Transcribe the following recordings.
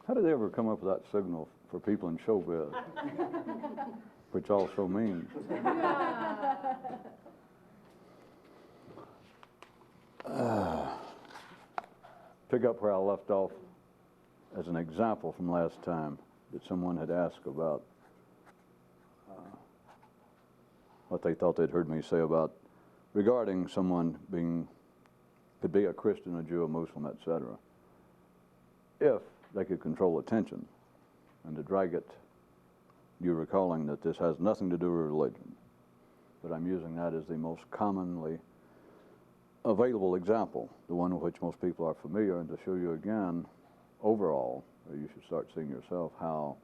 How did they ever come up with that signal for people in showbiz? Which also means. Pick up where I left off as an example from last time that someone had asked about what they thought they'd heard me say about regarding someone could be a Christian, a Jew, a Muslim, etc. if they could control attention. And to drag it, you're recalling that this has nothing to do with religion. But I'm using that as the most commonly available example, the one with which most people are familiar, and to show you again, overall, you should start seeing yourself how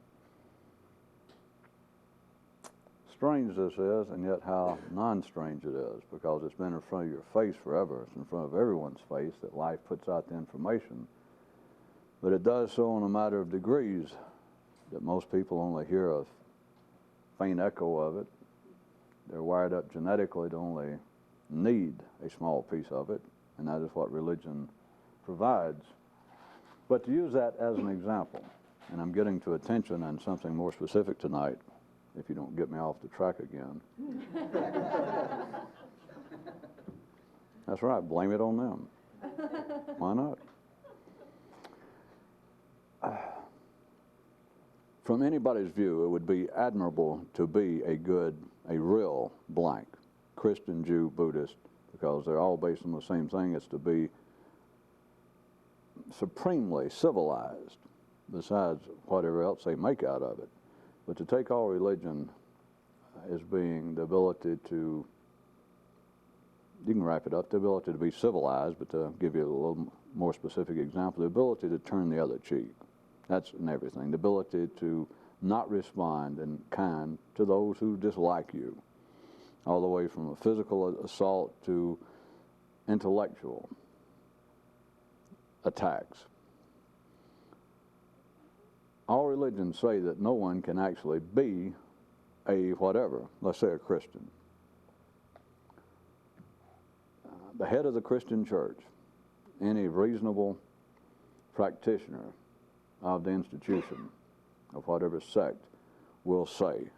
strange this is, and yet how non-strange it is, because it's been in front of your face forever. It's in front of everyone's face that life puts out the information. But it does so in a matter of degrees, that most people only hear a faint echo of it. They're wired up genetically to only need a small piece of it, and that is what religion provides. But to use that as an example, and I'm getting to attention and something more specific tonight, if you don't get me off the track again. That's right, blame it on them. Why not? From anybody's view, it would be admirable to be a real blank, Christian, Jew, Buddhist, because they're all based on the same thing. It's to be supremely civilized, besides whatever else they make out of it. But to take all religion as being the ability to, you can wrap it up, the ability to be civilized, but to give you a little more specific example, the ability to turn the other cheek. That's in everything. The ability to not respond in kind to those who dislike you, all the way from a physical assault to intellectual attacks. All religions say that no one can actually be a whatever, let's say a Christian. The head of the Christian church, any reasonable practitioner of the institution of whatever sect, will say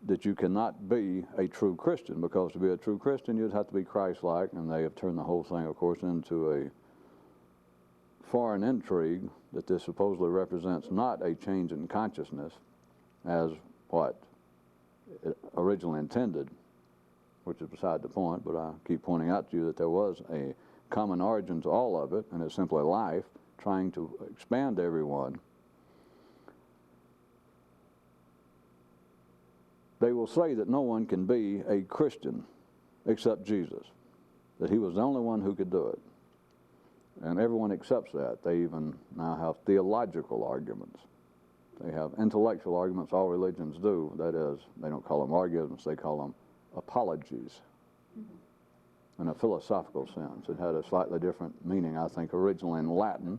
that you cannot be a true Christian, because to be a true Christian you'd have to be Christ-like, and they have turned the whole thing, of course, into a foreign intrigue that this supposedly represents not a change in consciousness as what it originally intended, which is beside the point, but I keep pointing out to you that there was a common origin to all of it, and it's simply life trying to expand everyone. They will say that no one can be a Christian except Jesus, that he was the only one who could do it. And everyone accepts that. They even now have theological arguments. They have intellectual arguments, all religions do. That is, they don't call them arguments, they call them apologies. In a philosophical sense. It had a slightly different meaning, I think, originally in Latin.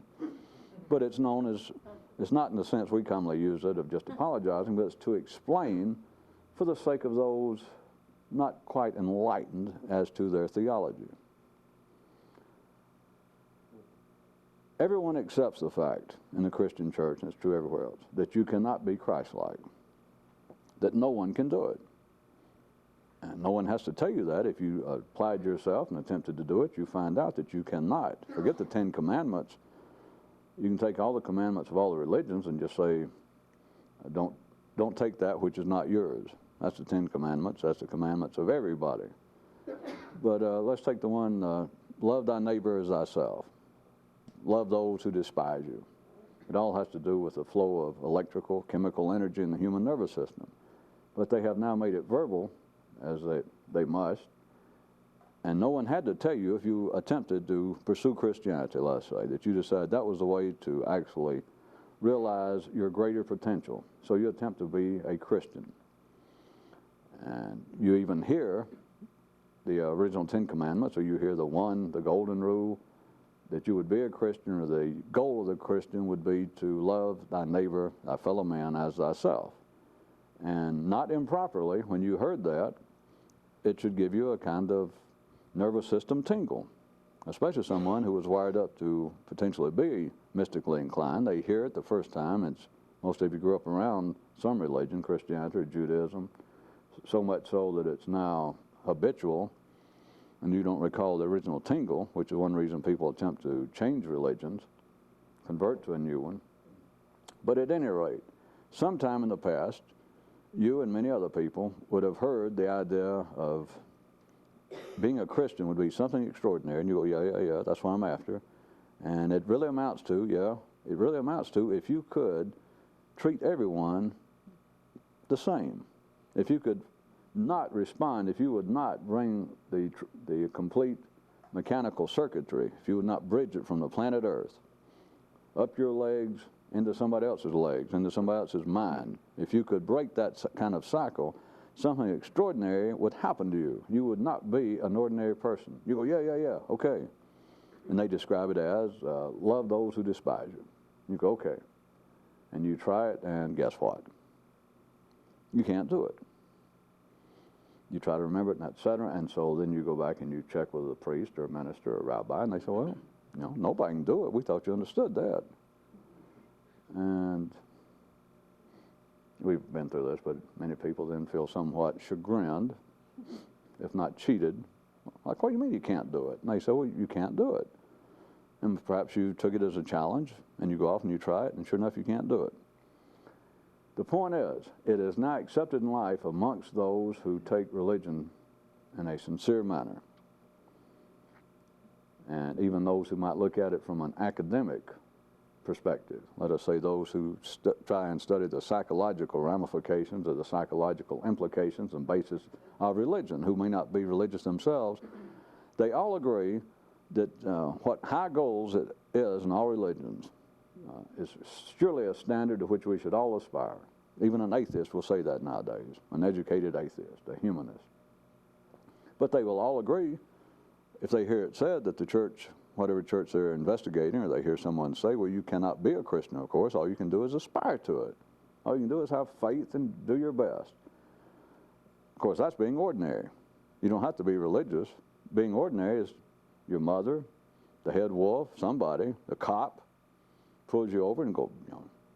But it's known as, it's not in the sense we commonly use it of just apologizing, but it's to explain for the sake of those not quite enlightened as to their theology. Everyone accepts the fact in the Christian church, and it's true everywhere else, that you cannot be Christ-like, that no one can do it. And no one has to tell you that. If you applied yourself and attempted to do it, you find out that you cannot. Forget the 10 Commandments. You can take all the commandments of all the religions and just say, don't take that which is not yours. That's the 10 Commandments. That's the commandments of everybody. But let's take the one, love thy neighbor as thyself. Love those who despise you. It all has to do with the flow of electrical, chemical energy in the human nervous system. But they have now made it verbal, as they must, and no one had to tell you if you attempted to pursue Christianity, let's say, that you decided that was the way to actually realize your greater potential. So you attempt to be a Christian. And you even hear the original 10 Commandments, or you hear the golden rule, that you would be a Christian, or the goal of the Christian would be to love thy neighbor, thy fellow man, as thyself. And not improperly, when you heard that, it should give you a kind of nervous system tingle. especially someone who was wired up to potentially be mystically inclined. They hear it the first time. It's, most of you grew up around some religion, Christianity or Judaism, so much so that it's now habitual, and you don't recall the original tingle, which is one reason people attempt to change religions, convert to a new one. But at any rate, sometime in the past, you and many other people would have heard the idea of being a Christian would be something extraordinary, and you go, yeah, that's what I'm after. And it really amounts to, if you could treat everyone the same. If you could not respond, if you would not bring the complete mechanical circuitry, if you would not bridge it from the planet Earth up your legs into somebody else's legs, into somebody else's mind, if you could break that kind of cycle, something extraordinary would happen to you. You would not be an ordinary person. You go, yeah, okay. And they describe it as love those who despise you. You go, okay. And you try it, and guess what? You can't do it. You try to remember it, and et cetera, and so then you go back and you check with a priest or a minister or a rabbi, and they say, well, nobody can do it. We thought you understood that. And we've been through this, but many people then feel somewhat chagrined, if not cheated. Like, what do you mean you can't do it? And they say, well, you can't do it. And perhaps you took it as a challenge, and you go off and you try it, and sure enough, you can't do it. The point is, it is now accepted in life amongst those who take religion in a sincere manner. And even those who might look at it from an academic perspective. Let us say those who try and study the psychological ramifications or the psychological implications and basis of religion, who may not be religious themselves, they all agree that what high goals it is in all religions is surely a standard to which we should all aspire. Even an atheist will say that nowadays, an educated atheist, a humanist. But they will all agree, if they hear it said that the church, whatever church they're investigating, or they hear someone say, well, you cannot be a Christian, of course. All you can do is aspire to it. All you can do is have faith and do your best. Of course, that's being ordinary. You don't have to be religious. Being ordinary is your mother, the head wolf, somebody, the cop, pulls you over and go,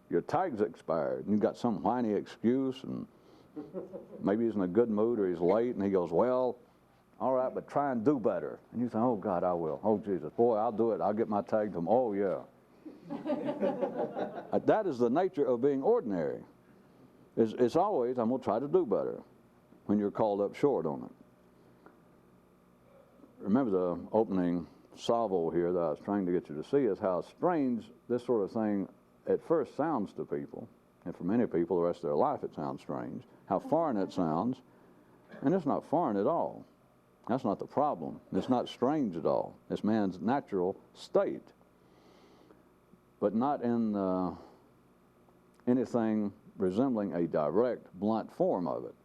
your tag's expired. And you've got some whiny excuse, and maybe he's in a good mood or he's late, and he goes, well, all right, but try and do better. And you think, oh, God, I will. Oh, Jesus, boy, I'll do it. I'll get my tag to him. Oh, yeah. That is the nature of being ordinary. It's always, I'm going to try to do better when you're called up short on it. Remember the opening salvo here that I was trying to get you to see is how strange this sort of thing at first sounds to people. And for many people, the rest of their life, it sounds strange. How foreign it sounds. And it's not foreign at all. That's not the problem. It's not strange at all. It's man's natural state. But not in anything resembling a direct, blunt form of it.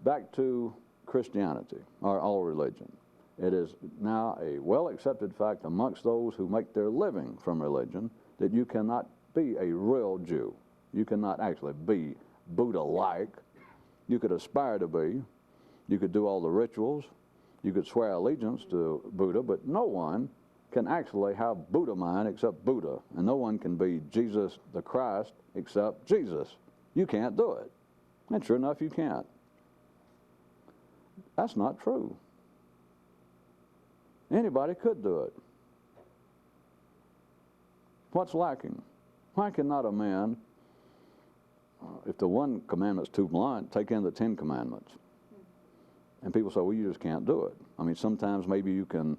Back to Christianity, or all religion. It is now a well-accepted fact amongst those who make their living from religion that you cannot be a real Jew. You cannot actually be Buddha-like. You could aspire to be. You could do all the rituals. You could swear allegiance to Buddha, but no one can actually have Buddha mind except Buddha. And no one can be Jesus the Christ except Jesus. You can't do it. And sure enough, you can't. That's not true. Anybody could do it. What's lacking? Why cannot a man, if the one commandment's too blunt, take in the 10 commandments? And people say, well, you just can't do it. I mean, sometimes maybe you can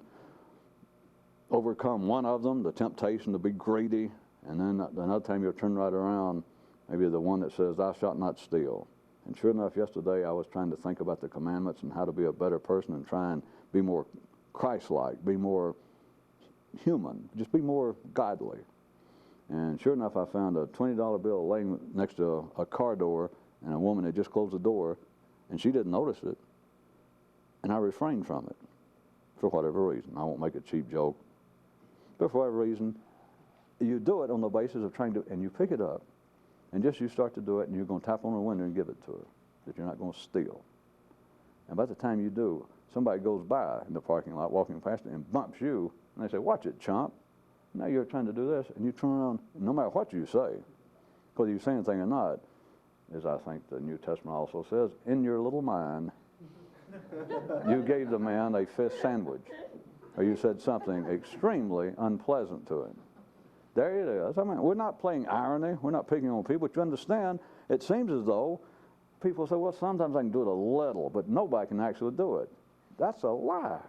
overcome one of them, the temptation to be greedy, and then another time you'll turn right around, maybe the one that says, thou shalt not steal. And sure enough, yesterday I was trying to think about the commandments and how to be a better person and try and be more Christ-like, be more human, just be more godly. And sure enough, I found a $20 bill laying next to a car door, and a woman had just closed the door, and she didn't notice it. And I refrained from it for whatever reason. I won't make a cheap joke. But for whatever reason, you do it on the basis of trying to, and you pick it up, and just you start to do it, and you're going to tap on the window and give it to her, that you're not going to steal. And by the time you do, somebody goes by in the parking lot walking past it and bumps you, and they say, watch it, chump. Now you're trying to do this, and you turn around, no matter what you say, whether you say anything or not, as I think the New Testament also says, in your little mind, you gave the man a fish sandwich, or you said something extremely unpleasant to him. There it is. I mean, we're not playing irony. We're not picking on people. But you understand, it seems as though people say, well, sometimes I can do it a little, but nobody can actually do it. That's a lie.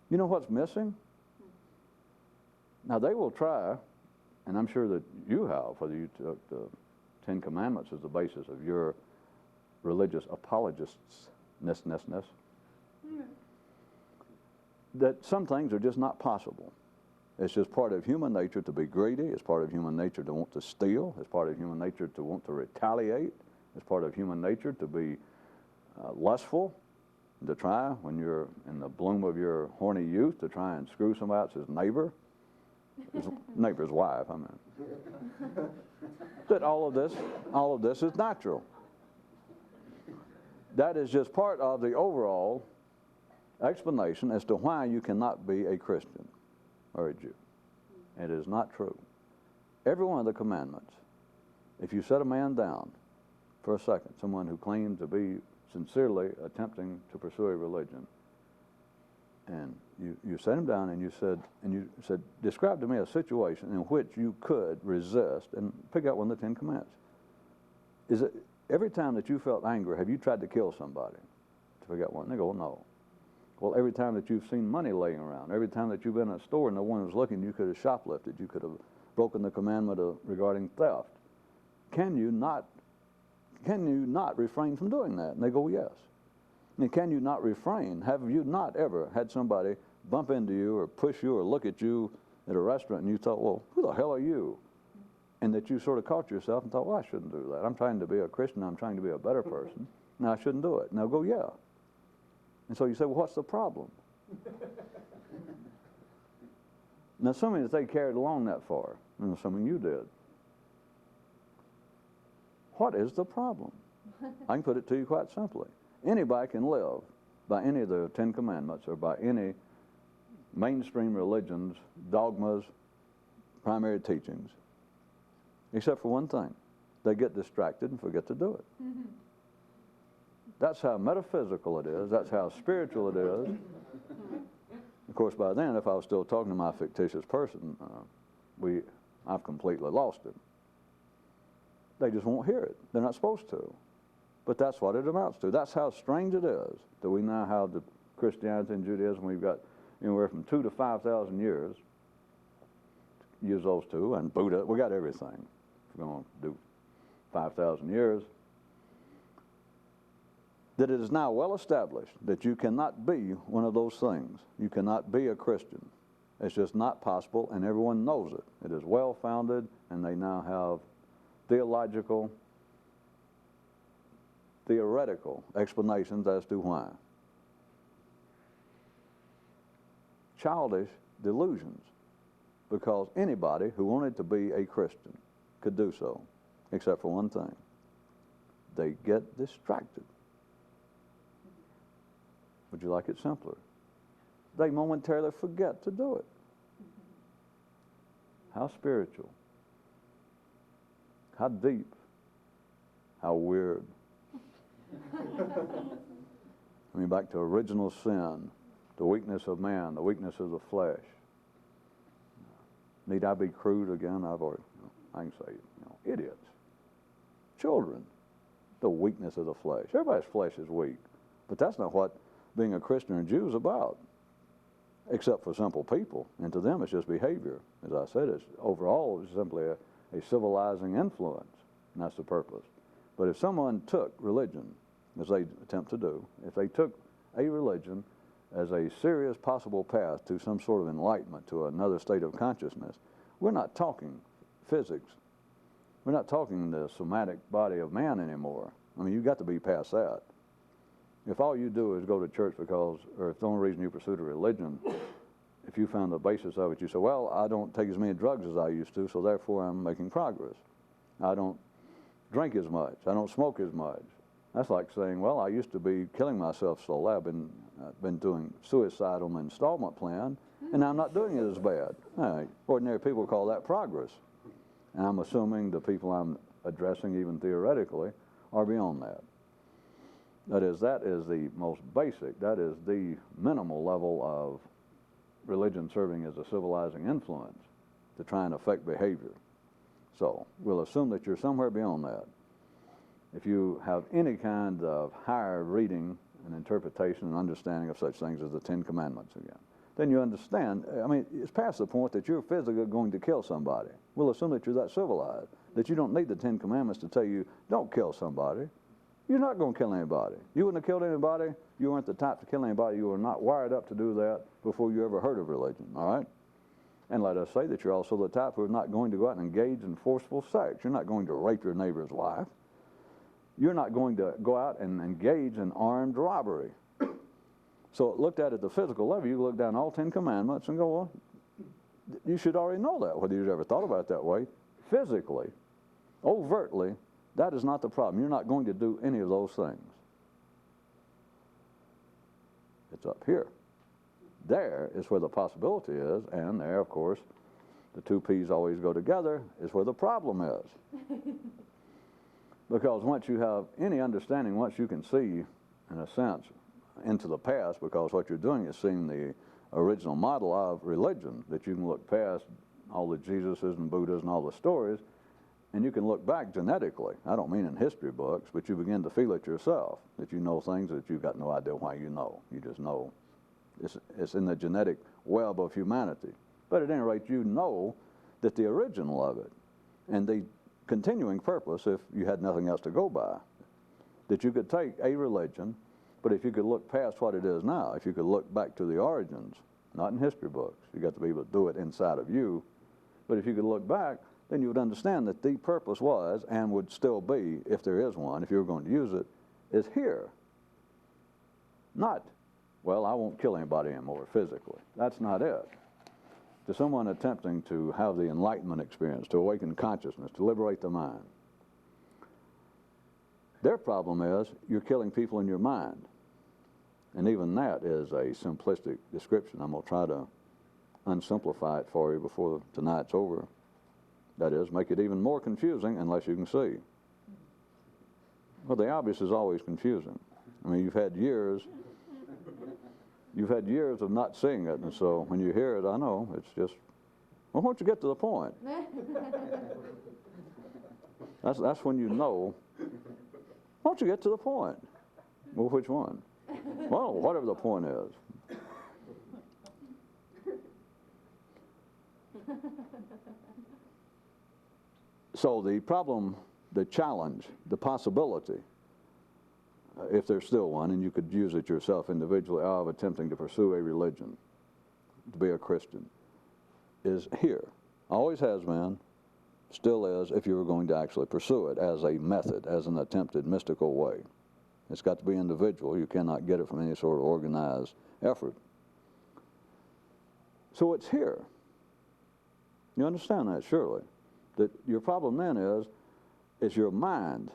You know what's missing? Now, they will try, and I'm sure that you have, whether you took the Ten Commandments as the basis of your religious apologists-ness, that some things are just not possible. It's just part of human nature to be greedy. It's part of human nature to want to steal. It's part of human nature to want to retaliate. It's part of human nature to be lustful, to try, when you're in the bloom of your horny youth, to try and screw somebody else's neighbor, his neighbor's wife, I mean. That all of this is natural. That is just part of the overall explanation as to why you cannot be a Christian or a Jew. It is not true. Every one of the commandments, if you set a man down for a second, someone who claimed to be sincerely attempting to pursue a religion, and you set him down and you said, describe to me a situation in which you could resist, and pick out one of the Ten Commandments. Is it every time that you felt anger, have you tried to kill somebody? To pick out one. They go, well, no. Well, every time that you've seen money laying around, every time that you've been in a store and no one was looking, you could have shoplifted. You could have broken the commandment regarding theft. Can you not refrain from doing that? And they go, yes. And can you not refrain? Have you not ever had somebody bump into you or push you or look at you at a restaurant and you thought, well, who the hell are you? And that you sort of caught yourself and thought, well, I shouldn't do that. I'm trying to be a Christian. I'm trying to be a better person. Now, I shouldn't do it. Now go, yeah. And so you say, well, what's the problem? Now, assuming that they carried along that far, and assuming you did, what is the problem? I can put it to you quite simply. Anybody can live by any of the Ten Commandments or by any mainstream religion's dogmas, primary teachings, except for one thing. They get distracted and forget to do it. Mm-hmm. That's how metaphysical it is. That's how spiritual it is. Of course, by then, if I was still talking to my fictitious person, I've completely lost it. They just won't hear it. They're not supposed to. But that's what it amounts to. That's how strange it is that we now have the Christianity and Judaism. We've got anywhere from 2,000 to 5,000 years. Use those two, and Buddha. We got everything. If we're going to do 5,000 years. That it is now well established that you cannot be one of those things. You cannot be a Christian. It's just not possible, and everyone knows it. It is well founded, and they now have theological, theoretical explanations as to why. Childish delusions, because anybody who wanted to be a Christian could do so, except for one thing. They get distracted. Would you like it simpler? They momentarily forget to do it. How spiritual. How deep. How weird. I mean, back to original sin, the weakness of man, the weakness of the flesh. Need I be crude again? I can say, idiots. Children. The weakness of the flesh. Everybody's flesh is weak. But that's not what being a Christian or Jew is about, except for simple people. And to them, it's just behavior. As I said, it's overall it's simply a civilizing influence, and that's the purpose. But if someone took religion, as they attempt to do, if they took a religion as a serious possible path to some sort of enlightenment, to another state of consciousness, we're not talking physics. We're not talking the somatic body of man anymore. I mean, you've got to be past that. If all you do is go to church because, or if the only reason you pursued a religion, if you found the basis of it, you say, well, I don't take as many drugs as I used to, so therefore I'm making progress. I don't drink as much. I don't smoke as much. That's like saying, well, I used to be killing myself slowly. I've been doing suicide on my installment plan, and now I'm not doing it as bad. Ordinary people call that progress. And I'm assuming the people I'm addressing, even theoretically, are beyond that. That is the most basic, that is the minimal level of religion serving as a civilizing influence to try and affect behavior. So we'll assume that you're somewhere beyond that. If you have any kind of higher reading and interpretation and understanding of such things as the Ten Commandments again, then you understand, I mean, it's past the point that you're physically going to kill somebody. We'll assume that you're that civilized, that you don't need the Ten Commandments to tell you, don't kill somebody. You're not going to kill anybody. You wouldn't have killed anybody. You weren't the type to kill anybody. You were not wired up to do that before you ever heard of religion, all right? And let us say that you're also the type who is not going to go out and engage in forceful sex. You're not going to rape your neighbor's wife. You're not going to go out and engage in armed robbery. So looked at the physical level, you look down all 10 commandments and go, well, you should already know that, whether you've ever thought about it that way. Physically, overtly, that is not the problem. You're not going to do any of those things. It's up here. There is where the possibility is, and there, of course, the two P's always go together, is where the problem is. Because once you have any understanding, once you can see, in a sense, into the past, because what you're doing is seeing the original model of religion, that you can look past all the Jesuses and Buddhas and all the stories, and you can look back genetically. I don't mean in history books, but you begin to feel it yourself, that you know things that you've got no idea why you know. You just know. It's in the genetic web of humanity. But at any rate, you know that the original of it and the continuing purpose, if you had nothing else to go by, that you could take a religion, but if you could look past what it is now, if you could look back to the origins, not in history books, you got to be able to do it inside of you, but if you could look back, then you would understand that the purpose was, and would still be, if there is one, if you were going to use it, is here. Not, well, I won't kill anybody anymore physically. That's not it. To someone attempting to have the enlightenment experience, to awaken consciousness, to liberate the mind, their problem is you're killing people in your mind. And even that is a simplistic description. I'm going to try to unsimplify it for you before tonight's over. That is, make it even more confusing unless you can see. Well, the obvious is always confusing. I mean, you've had years of not seeing it, and so when you hear it, I know, it's just, well, why don't you get to the point? That's when you know, why don't you get to the point? Well, which one? Well, whatever the point is. So the problem, the challenge, the possibility, if there's still one, and you could use it yourself individually, of attempting to pursue a religion, to be a Christian, is here. Always has been, still is, if you were going to actually pursue it as a method, as an attempted mystical way. It's got to be individual. You cannot get it from any sort of organized effort. So it's here. You understand that, surely? That your problem then is your mind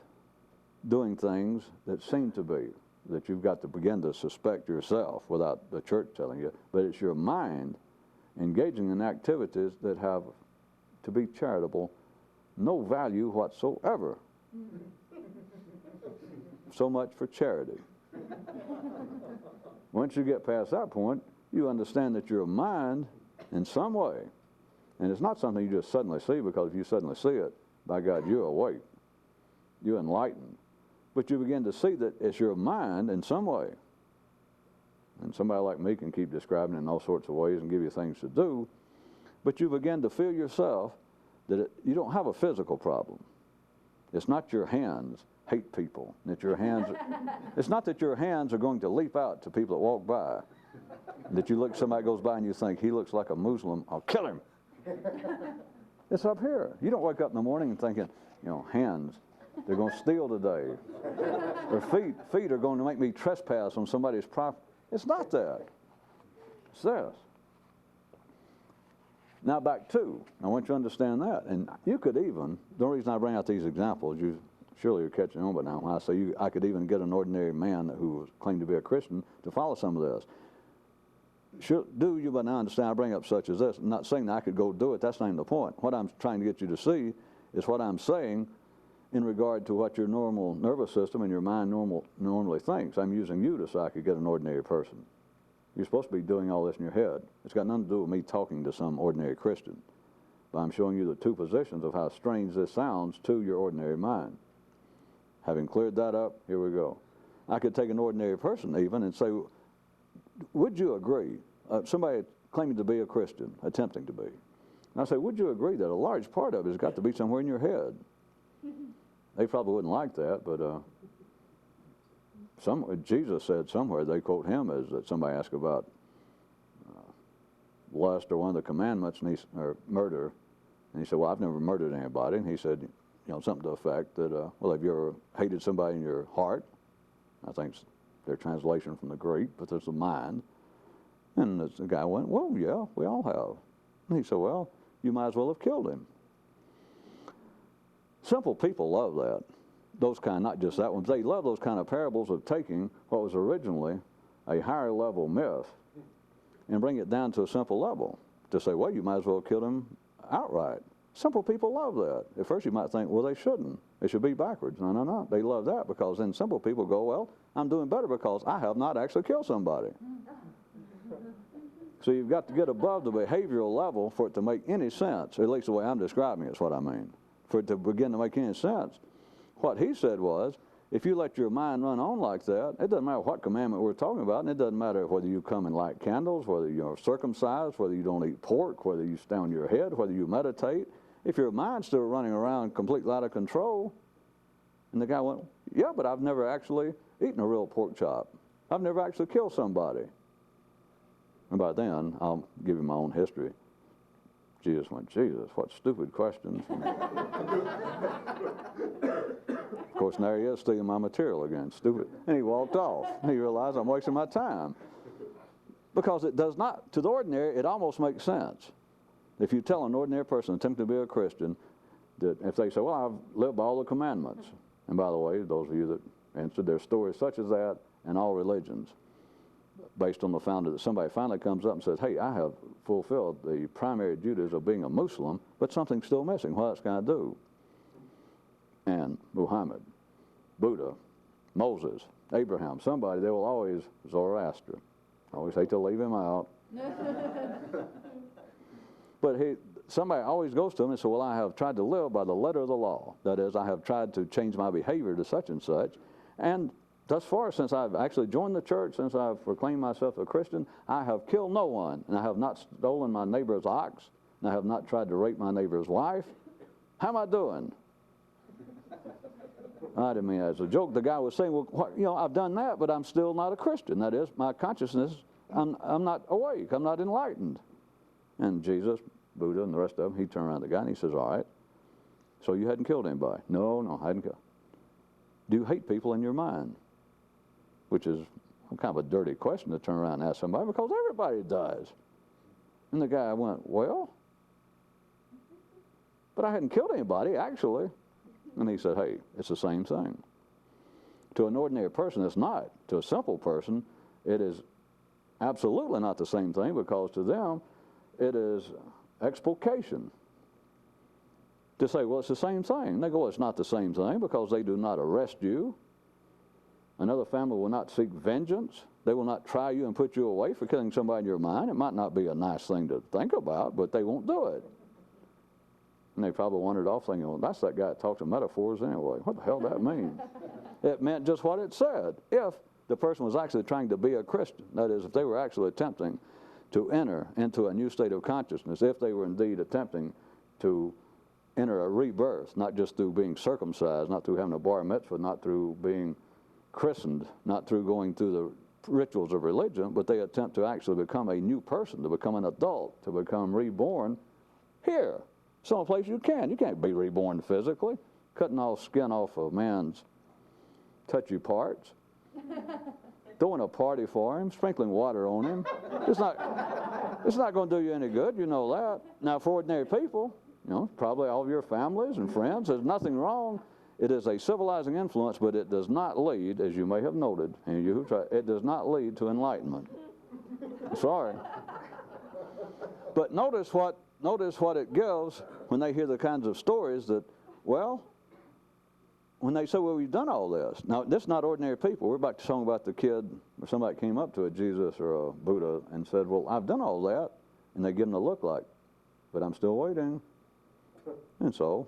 doing things that seem to be, that you've got to begin to suspect yourself without the church telling you, but it's your mind engaging in activities that have, to be charitable, no value whatsoever. So much for charity. Once you get past that point, you understand that your mind, in some way, and it's not something you just suddenly see, because if you suddenly see it, by God, you're awake. You're enlightened. But you begin to see that it's your mind in some way. And somebody like me can keep describing it in all sorts of ways and give you things to do. But you begin to feel yourself that you don't have a physical problem. It's not your hands hate people. That your hands, it's not that your hands are going to leap out to people that walk by. That you look, somebody goes by and you think, he looks like a Muslim, I'll kill him. It's up here. You don't wake up in the morning and thinking, you know, hands, they're going to steal today. Or feet are going to make me trespass on somebody's property. It's not that. It's this. Now back to, I want you to understand that. And you could even, the reason I bring out these examples, Surely you're catching on by now. When I say I could even get an ordinary man who claimed to be a Christian to follow some of this. Do you by now understand I bring up such as this? I'm not saying that I could go do it. That's not even the point. What I'm trying to get you to see is what I'm saying in regard to what your normal nervous system and your mind normally thinks. I'm using you to say I could get an ordinary person. You're supposed to be doing all this in your head. It's got nothing to do with me talking to some ordinary Christian. But I'm showing you the two positions of how strange this sounds to your ordinary mind. Having cleared that up, here we go. I could take an ordinary person even and say, would you agree, somebody claiming to be a Christian, attempting to be, and I say, would you agree that a large part of it has got to be somewhere in your head? They probably wouldn't like that, but Jesus said somewhere, they quote him as that somebody asked about lust or one of the commandments, or murder, and he said, well, I've never murdered anybody, and he said, something to the effect that, well, have you ever hated somebody in your heart? I think it's their translation from the Greek, but there's a mind. And the guy went, well, yeah, we all have. And he said, well, you might as well have killed him. Simple people love that. Those kind, not just that one. They love those kind of parables of taking what was originally a higher level myth and bring it down to a simple level. To say, well, you might as well have killed him outright. Simple people love that. At first you might think, well, they shouldn't. It should be backwards. No, no, no. They love that because then simple people go, well, I'm doing better because I have not actually killed somebody. So you've got to get above the behavioral level for it to make any sense, at least the way I'm describing it is what I mean. For it to begin to make any sense. What he said was, if you let your mind run on like that, it doesn't matter what commandment we're talking about, and it doesn't matter whether you come and light candles, whether you're circumcised, whether you don't eat pork, whether you stay on your head, whether you meditate. If your mind's still running around completely out of control, and the guy went, yeah, but I've never actually eaten a real pork chop. I've never actually killed somebody. And by then, I'll give you my own history. Jesus went, Jesus, what stupid questions. Of course, there he is stealing my material again, stupid. And he walked off. He realized I'm wasting my time. Because it does not, to the ordinary, it almost makes sense. If you tell an ordinary person attempting to be a Christian, that if they say, well, I've lived by all the commandments. And by the way, those of you that answered, there's stories such as that in all religions, based on the founder that somebody finally comes up and says, hey, I have fulfilled the primary duties of being a Muslim, but something's still missing. What else can I do? And Muhammad, Buddha, Moses, Abraham, somebody, they will always, Zoroaster. I always hate to leave him out. But somebody always goes to him and says, well, I have tried to live by the letter of the law. That is, I have tried to change my behavior to such and such. And thus far, since I've actually joined the church, since I've proclaimed myself a Christian, I have killed no one. And I have not stolen my neighbor's ox. And I have not tried to rape my neighbor's wife. How am I doing? I didn't mean as a joke. The guy was saying, well, I've done that, but I'm still not a Christian. That is, my consciousness, I'm not awake. I'm not enlightened. And Jesus, Buddha, and the rest of them, he turned around to the guy and he says, all right, so you hadn't killed anybody? No, I hadn't killed. Do you hate people in your mind? Which is kind of a dirty question to turn around and ask somebody, because everybody does. And the guy went, well, but I hadn't killed anybody, actually. And he said, hey, it's the same thing. To an ordinary person, it's not. To a simple person, it is absolutely not the same thing, because to them, it is explication. To say, well, it's the same thing. They go, well, it's not the same thing, because they do not arrest you. Another family will not seek vengeance. They will not try you and put you away for killing somebody in your mind. It might not be a nice thing to think about, but they won't do it. And they probably wandered off thinking, well, that's that guy that talks in metaphors anyway. What the hell does that mean? It meant just what it said. If the person was actually trying to be a Christian, that is, if they were actually attempting to enter into a new state of consciousness, if they were indeed attempting to enter a rebirth, not just through being circumcised, not through having a bar mitzvah, not through being christened, not through going through the rituals of religion, but they attempt to actually become a new person, to become an adult, to become reborn here. Someplace you can. You can't be reborn physically. Cutting off skin off a man's touchy parts. Throwing a party for him, sprinkling water on him. It's not going to do you any good, you know that. Now, for ordinary people, probably all of your families and friends, there's nothing wrong It is a civilizing influence, but it does not lead, as you may have noted, and you who try, it does not lead to enlightenment. Sorry. But notice what it gives when they hear the kinds of stories that, well, when they say, well, we've done all this. Now, this is not ordinary people. We're back to song about the kid or somebody came up to a Jesus or a Buddha and said, well, I've done all that. And they give them a look like, but I'm still waiting. And so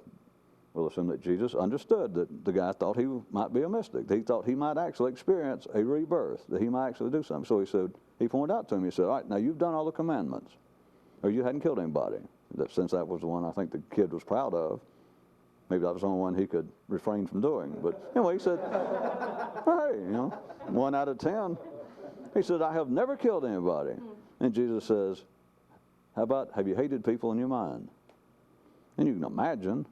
we'll assume that Jesus understood that the guy thought he might be a mystic. He thought he might actually experience a rebirth, that he might actually do something. So he said, he pointed out to him, he said, all right, now you've done all the commandments, or you hadn't killed anybody. Since that was the one I think the kid was proud of, maybe that was the only one he could refrain from doing. But anyway, he said, hey, 1 out of 10. He said, I have never killed anybody. And Jesus says, how about, have you hated people in your mind? And you can imagine,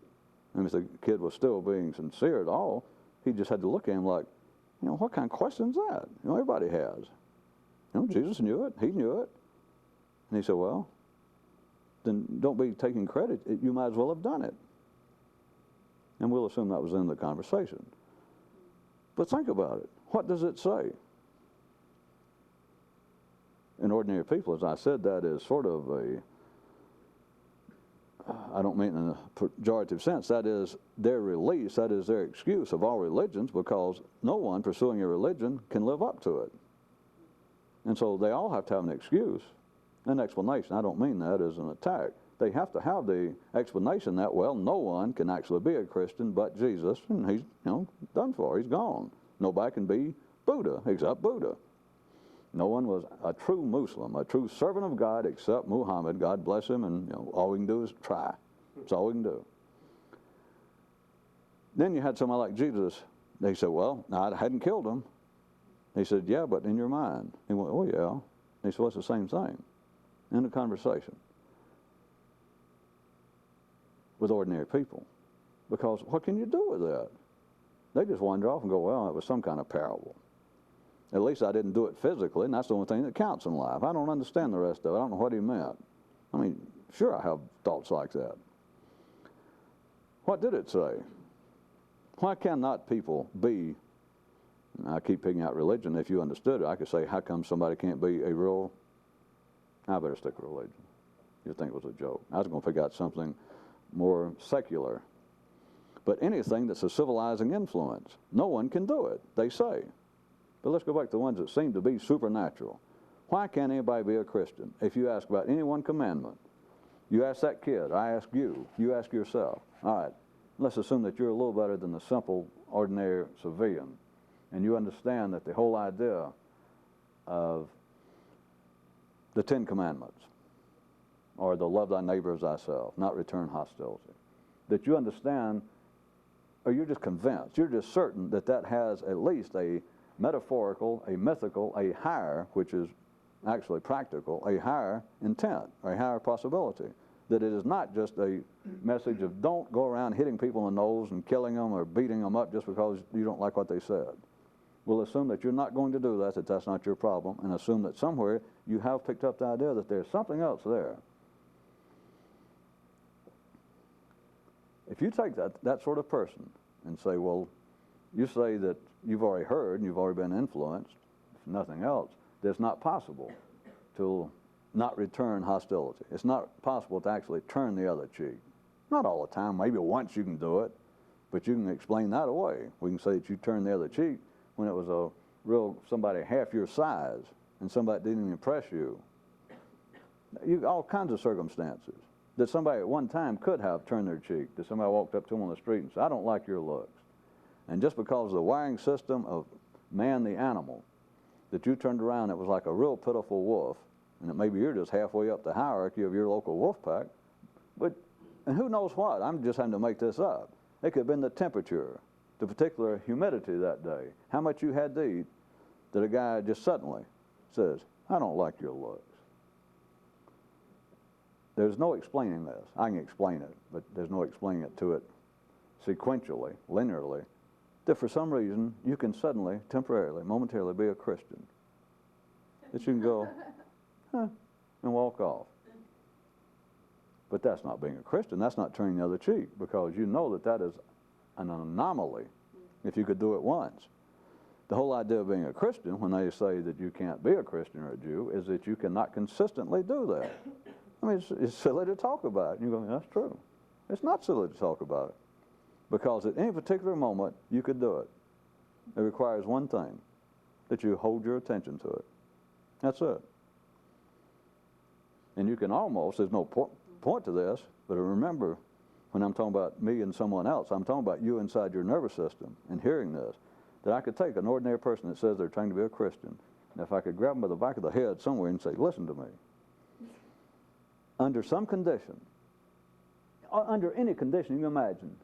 and if the kid was still being sincere at all, he just had to look at him like, what kind of question is that? Everybody has. Jesus knew it. He knew it. And he said, well, then don't be taking credit. You might as well have done it. And we'll assume that was in the conversation. But think about it. What does it say? In ordinary people, as I said, that is sort of I don't mean in a pejorative sense, that is their release, that is their excuse of all religions, because no one pursuing a religion can live up to it. And so they all have to have an excuse, an explanation. I don't mean that as an attack. They have to have the explanation that, well, no one can actually be a Christian but Jesus, and he's done for, he's gone. Nobody can be Buddha except Buddha. No one was a true Muslim, a true servant of God except Muhammad. God bless him, and all we can do is try. That's all we can do. Then you had somebody like Jesus. They said, well, I hadn't killed him. He said, yeah, but in your mind. He went, oh, yeah. He said, well, it's the same thing. In the conversation with ordinary people. Because what can you do with that? They just wander off and go, well, it was some kind of parable. At least I didn't do it physically, and that's the only thing that counts in life. I don't understand the rest of it. I don't know what he meant. I mean, sure, I have thoughts like that. What did it say? Why cannot people be, and I keep picking out religion, if you understood it, I could say, how come somebody can't be a real, I better stick with religion. You'd think it was a joke. I was going to pick out something more secular. But anything that's a civilizing influence, no one can do it, they say. But let's go back to the ones that seem to be supernatural. Why can't anybody be a Christian? If you ask about any one commandment, you ask that kid, I ask you, you ask yourself. All right, let's assume that you're a little better than the simple, ordinary civilian, and you understand that the whole idea of the 10 Commandments, or the love thy neighbor as thyself, not return hostility, that you understand, or you're just convinced, you're just certain that that has at least a metaphorical, a mythical, a higher, which is actually practical, a higher intent, or a higher possibility. That it is not just a message of don't go around hitting people in the nose and killing them or beating them up just because you don't like what they said. We'll assume that you're not going to do that, that that's not your problem, and assume that somewhere you have picked up the idea that there's something else there. If you take that sort of person and say, well, you say that you've already heard and you've already been influenced, if nothing else, that it's not possible to not return hostility. It's not possible to actually turn the other cheek. Not all the time. Maybe once you can do it, but you can explain that away. We can say that you turned the other cheek when it was a real somebody half your size and somebody didn't even impress you. All kinds of circumstances that somebody at one time could have turned their cheek, that somebody walked up to them on the street and said, I don't like your looks. And just because of the wiring system of man the animal, that you turned around, it was like a real pitiful wolf, and that maybe you're just halfway up the hierarchy of your local wolf pack, and who knows what, I'm just having to make this up. It could have been the temperature, the particular humidity that day, how much you had to eat, that a guy just suddenly says, I don't like your looks. There's no explaining this. I can explain it, but there's no explaining it to it sequentially, linearly, that for some reason you can suddenly, temporarily, momentarily be a Christian. That you can go, and walk off. But that's not being a Christian. That's not turning the other cheek, because you know that that is an anomaly if you could do it once. The whole idea of being a Christian, when they say that you can't be a Christian or a Jew, is that you cannot consistently do that. I mean, it's silly to talk about it. And you go, that's true. It's not silly to talk about it. Because at any particular moment, you could do it. It requires one thing, that you hold your attention to it. That's it. And you can almost, there's no point to this, but remember, when I'm talking about me and someone else, I'm talking about you inside your nervous system and hearing this, that I could take an ordinary person that says they're trying to be a Christian, and if I could grab them by the back of the head somewhere and say, listen to me, under some condition, under any condition you can imagine,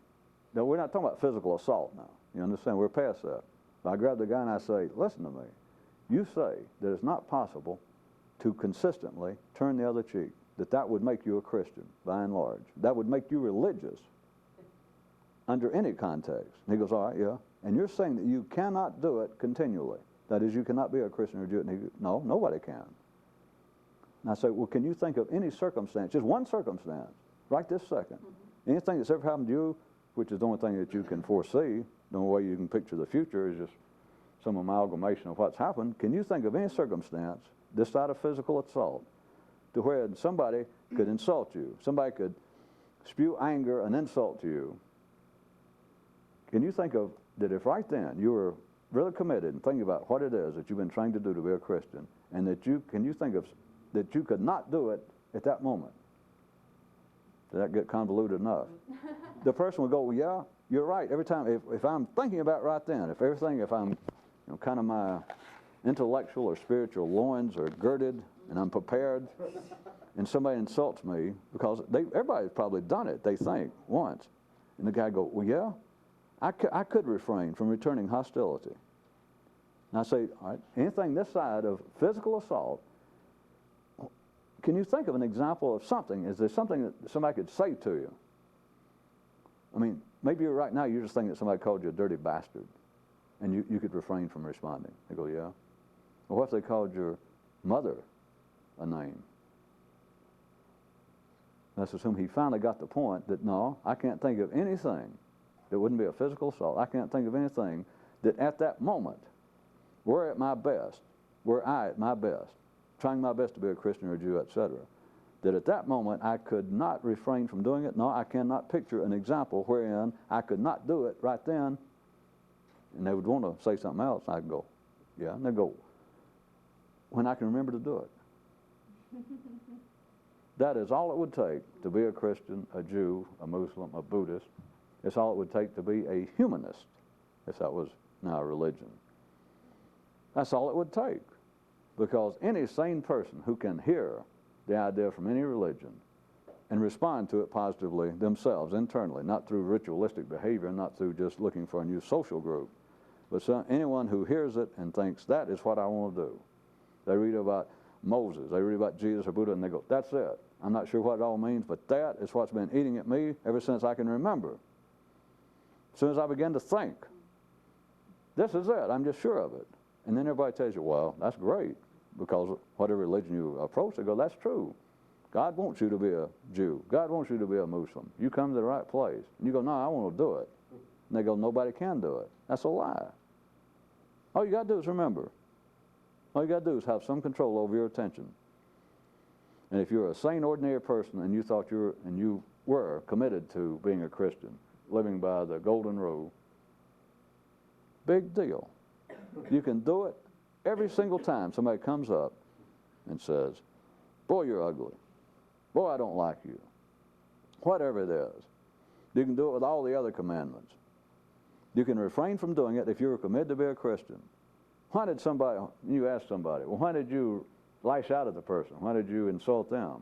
now we're not talking about physical assault now, you understand, we're past that. If I grab the guy and I say, listen to me, you say that it's not possible to consistently turn the other cheek, that would make you a Christian, by and large. That would make you religious under any context. And he goes, all right, yeah. And you're saying that you cannot do it continually. That is, you cannot be a Christian or Jew. And he goes, no, nobody can. And I say, well, can you think of any circumstance, just one circumstance, right this second, anything that's ever happened to you, which is the only thing that you can foresee, the only way you can picture the future is just some amalgamation of what's happened. Can you think of any circumstance, this side of physical assault, to where somebody could insult you, somebody could spew anger and insult to you? Can you think of that if right then you were really committed and thinking about what it is that you've been trying to do to be a Christian, and that can you think of that you could not do it at that moment? Did that get convoluted enough? The person would go, well, yeah, you're right. Every time, if I'm thinking about right then, if I'm, kind of my intellectual or spiritual loins are girded and I'm prepared, and somebody insults me, because everybody's probably done it, they think, once. And the guy go, well, yeah, I could refrain from returning hostility. And I say, all right, anything this side of physical assault, can you think of an example of something? Is there something that somebody could say to you? I mean, maybe right now you're just thinking that somebody called you a dirty bastard, and you could refrain from responding. They go, yeah. Or what if they called your mother a name? Let's assume he finally got the point that, no, I can't think of anything that wouldn't be a physical assault. I can't think of anything that at that moment, were at my best, were I at my best, trying my best to be a Christian or a Jew, etc., that at that moment I could not refrain from doing it. No, I cannot picture an example wherein I could not do it right then. And they would want to say something else. And I'd go, yeah. And they'd go, when I can remember to do it. That is all it would take to be a Christian, a Jew, a Muslim, a Buddhist. It's all it would take to be a humanist, if that was now a religion. That's all it would take. Because any sane person who can hear the idea from any religion and respond to it positively themselves, internally, not through ritualistic behavior, not through just looking for a new social group, but anyone who hears it and thinks, that is what I want to do. They read about Moses, they read about Jesus or Buddha, and they go, that's it. I'm not sure what it all means, but that is what's been eating at me ever since I can remember. As soon as I begin to think, this is it, I'm just sure of it. And then everybody tells you, well, that's great, because whatever religion you approach, they go, that's true. God wants you to be a Jew. God wants you to be a Muslim. You come to the right place. And you go, no, I want to do it. And they go, nobody can do it. That's a lie. All you got to do is remember. All you got to do is have some control over your attention. And if you're a sane, ordinary person and you were committed to being a Christian, living by the golden rule, big deal. You can do it every single time somebody comes up and says, boy, you're ugly. Boy, I don't like you. Whatever it is. You can do it with all the other commandments. You can refrain from doing it if you were committed to be a Christian. Why did you ask somebody, well, why did you lash out at the person? Why did you insult them?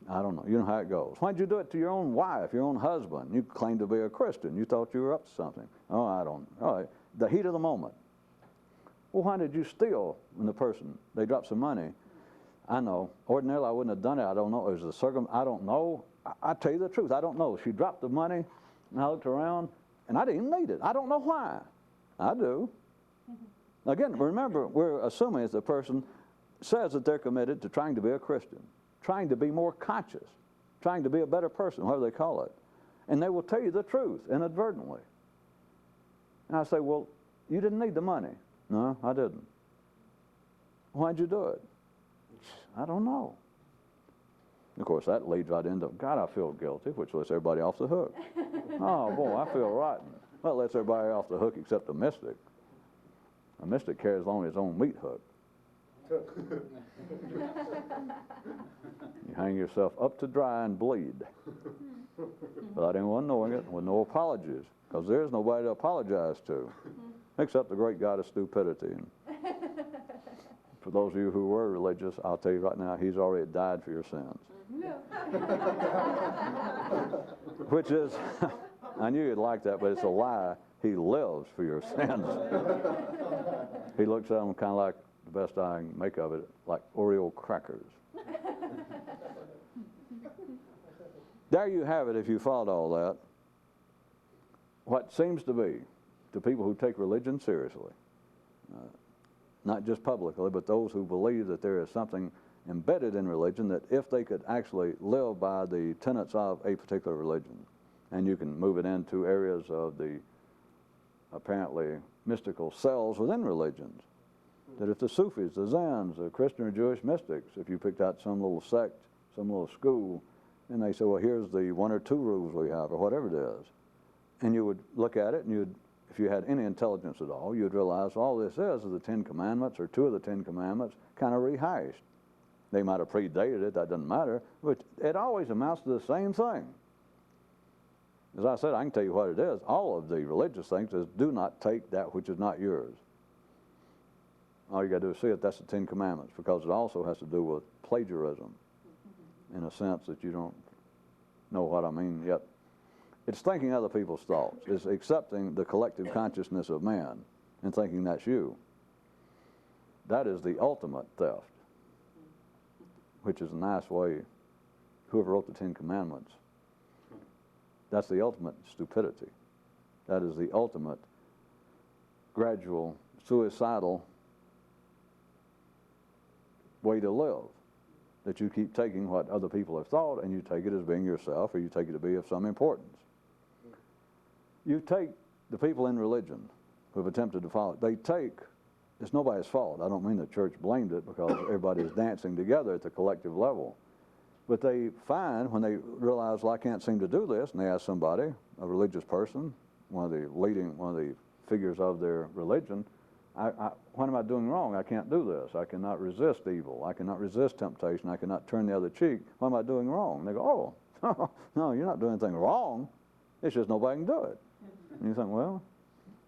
I don't know. You know how it goes. Why did you do it to your own wife, your own husband? You claimed to be a Christian. You thought you were up to something. Oh, I don't. All right. The heat of the moment. Well, why did you steal when they dropped some money? I know. Ordinarily, I wouldn't have done it. I don't know. It was I don't know. I tell you the truth. I don't know. She dropped the money, and I looked around, and I didn't need it. I don't know why. I do. Again, remember, we're assuming that the person says that they're committed to trying to be a Christian, trying to be more conscious, trying to be a better person, whatever they call it. And they will tell you the truth inadvertently. And I say, well, you didn't need the money. No, I didn't. Why'd you do it? I don't know. Of course, that leads right into, God, I feel guilty, which lets everybody off the hook. Oh, boy, I feel rotten. Well, it lets everybody off the hook except the mystic. A mystic carries on his own meat hook. You hang yourself up to dry and bleed without anyone knowing it, with no apologies, because there is nobody to apologize to, except the great God of stupidity. And for those of you who were religious, I'll tell you right now, he's already died for your sins. Which is, I knew you'd like that, but it's a lie. He lives for your sins. He looks at them kind of like, the best I can make of it, like Oreo crackers. There you have it if you followed all that. What seems to be, to people who take religion seriously, not just publicly, but those who believe that there is something embedded in religion, that if they could actually live by the tenets of a particular religion, and you can move it into areas of the apparently mystical cells within religions, that if the Sufis, the Zens, the Christian or Jewish mystics, if you picked out some little sect, some little school, and they say, well, here's the 1 or 2 rules we have, or whatever it is, and you would look at it, and you'd, if you had any intelligence at all, you'd realize all this is the 10 Commandments, or 2 of the 10 Commandments, kind of rehashed. They might have predated it, that doesn't matter, but it always amounts to the same thing. As I said, I can tell you what it is. All of the religious things is, do not take that which is not yours. All you got to do is see it, that's the 10 Commandments, because it also has to do with plagiarism, in a sense that you don't know what I mean yet. It's thinking other people's thoughts. It's accepting the collective consciousness of man and thinking that's you. That is the ultimate theft, which is a nice way, whoever wrote the 10 Commandments, that's the ultimate stupidity. That is the ultimate gradual, suicidal way to live. That you keep taking what other people have thought and you take it as being yourself, or you take it to be of some importance. You take the people in religion who have attempted to follow it, they take, it's nobody's fault. I don't mean the church blamed it because everybody's dancing together at the collective level. But they find, when they realize, well, I can't seem to do this, and they ask somebody, a religious person, one of the figures of their religion, what am I doing wrong? I can't do this. I cannot resist evil. I cannot resist temptation. I cannot turn the other cheek. What am I doing wrong? And they go, oh, no, you're not doing anything wrong. It's just nobody can do it. And you think, well,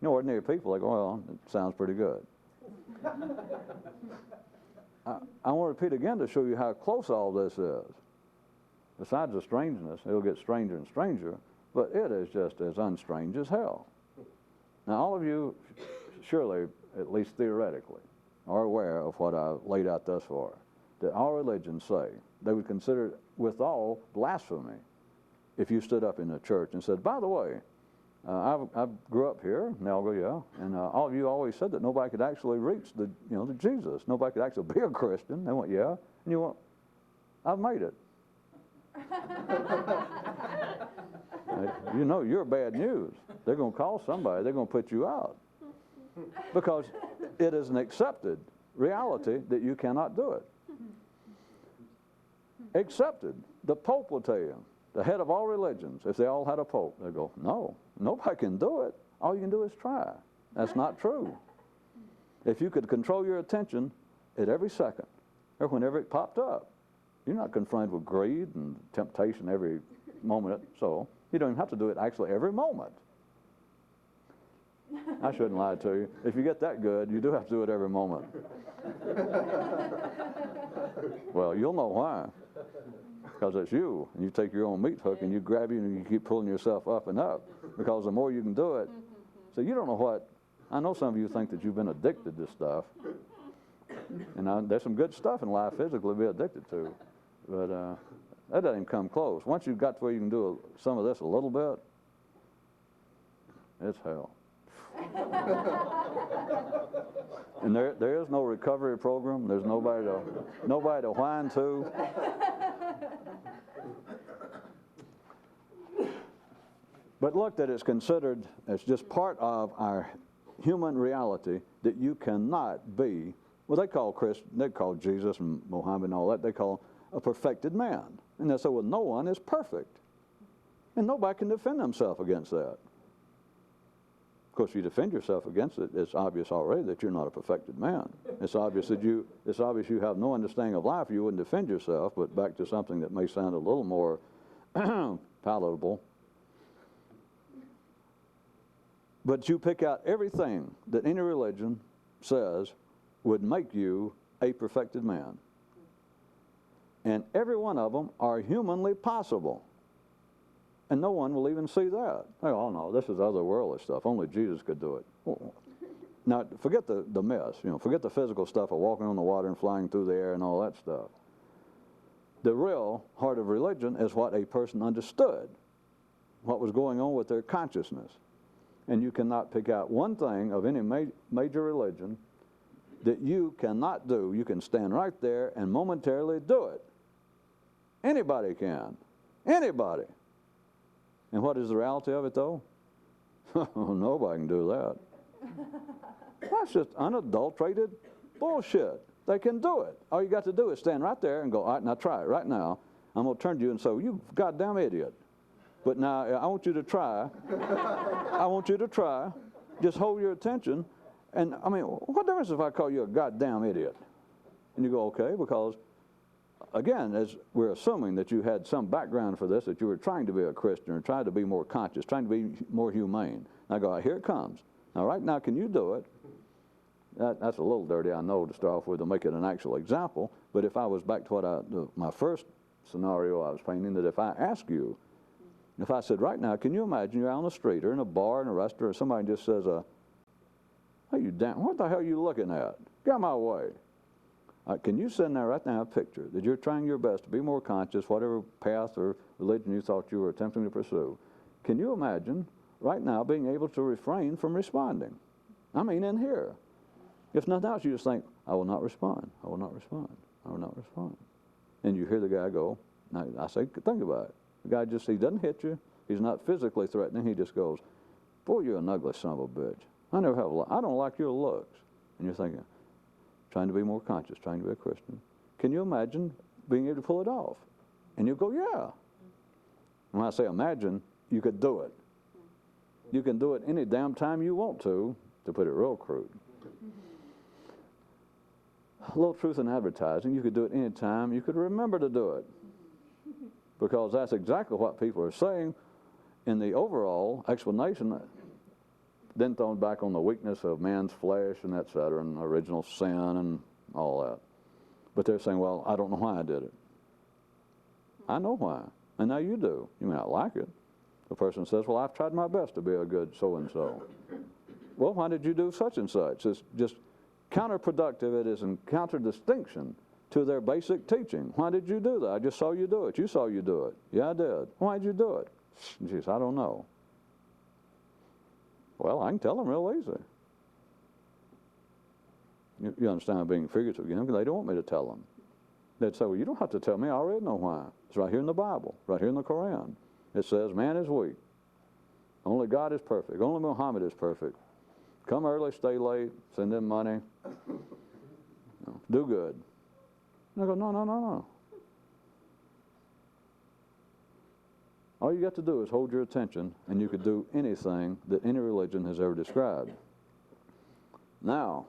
you know, ordinary people, they go, well, it sounds pretty good. I want to repeat again to show you how close all this is. Besides the strangeness, it'll get stranger and stranger, but it is just as unstrange as hell. Now, all of you, surely, at least theoretically, are aware of what I've laid out thus far, that all religions say they would consider it withal blasphemy if you stood up in a church and said, by the way, I grew up here, and they all go, yeah, and all of you always said that nobody could actually reach the Jesus. Nobody could actually be a Christian. They went, yeah, and you went, I've made it. You know you're bad news. They're going to call somebody. They're going to put you out. Because it is an accepted reality that you cannot do it. Accepted. The Pope will tell you, the head of all religions, if they all had a Pope, they go, no, nobody can do it. All you can do is try. That's not true. If you could control your attention at every second, or whenever it popped up, you're not confronted with greed and temptation every moment. So you don't even have to do it actually every moment. I shouldn't lie to you. If you get that good, you do have to do it every moment. Well, you'll know why. Because it's you. And you take your own meat hook and you grab you and you keep pulling yourself up and up. Because the more you can do it. So you don't know what. I know some of you think that you've been addicted to stuff. And there's some good stuff in life physically to be addicted to. But that doesn't even come close. Once you've got to where you can do some of this a little bit, it's hell. And there is no recovery program. There's nobody to whine to. But look, that it's considered as just part of our human reality that you cannot be, well, they call Jesus and Muhammad and all that, they call a perfected man. And they say, well, no one is perfect. And nobody can defend themselves against that. Of course, if you defend yourself against it, it's obvious already that you're not a perfected man. It's obvious that you have no understanding of life. You wouldn't defend yourself. But back to something that may sound a little more palatable. But you pick out everything that any religion says would make you a perfected man. And every one of them are humanly possible. And no one will even see that. Oh, no, this is otherworldly stuff. Only Jesus could do it. Well, now, forget the mess. Forget the physical stuff of walking on the water and flying through the air and all that stuff. The real heart of religion is what a person understood, what was going on with their consciousness. And you cannot pick out one thing of any major religion that you cannot do. You can stand right there and momentarily do it. Anybody can. Anybody. And what is the reality of it, though? Nobody can do that. That's just unadulterated bullshit. They can do it. All you got to do is stand right there and go, all right, now try it right now. I'm going to turn to you and say, you goddamn idiot. But now I want you to try. I want you to try. Just hold your attention. And, I mean, what difference if I call you a goddamn idiot? And you go, okay, because again, as we're assuming that you had some background for this, that you were trying to be a Christian or trying to be more conscious, trying to be more humane. And I go, here it comes. Now, right now, can you do it? That's a little dirty, I know, to start off with, to make it an actual example. But if I was back to what my first scenario I was painting, that if I ask you, if I said, right now, can you imagine you're out on the street or in a bar, in a restaurant, or somebody just says, hey, what the hell are you looking at? Get out of my way. Can you send there right now a picture that you're trying your best to be more conscious, whatever path or religion you thought you were attempting to pursue? Can you imagine right now being able to refrain from responding? I mean, in here. If nothing else, you just think, I will not respond. I will not respond. I will not respond. And you hear the guy go, now I say, think about it. The guy he doesn't hit you. He's not physically threatening. He just goes, boy, you're an ugly son of a bitch. I don't like your looks. And you're thinking, trying to be more conscious, trying to be a Christian. Can you imagine being able to pull it off? And you go, yeah. When I say imagine, you could do it. You can do it any damn time you want to put it real crude. A little truth in advertising, you could do it any time. You could remember to do it. Because that's exactly what people are saying in the overall explanation, then thrown back on the weakness of man's flesh and et cetera, and original sin and all that. But they're saying, well, I don't know why I did it. I know why. And now you do. You may not like it. The person says, well, I've tried my best to be a good so-and-so. Well, why did you do such and such? It's just counterproductive. It is in counter-distinction to their basic teaching. Why did you do that? I just saw you do it. You saw you do it. Yeah, I did. Why did you do it? And she says, I don't know. Well, I can tell them real easy. You understand I'm being figurative again, because they don't want me to tell them. They'd say, well, you don't have to tell me. I already know why. It's right here in the Bible, right here in the Quran. It says man is weak. Only God is perfect. Only Muhammad is perfect. Come early, stay late, send them money. Do good. And I go, no. All you got to do is hold your attention, and you could do anything that any religion has ever described. Now,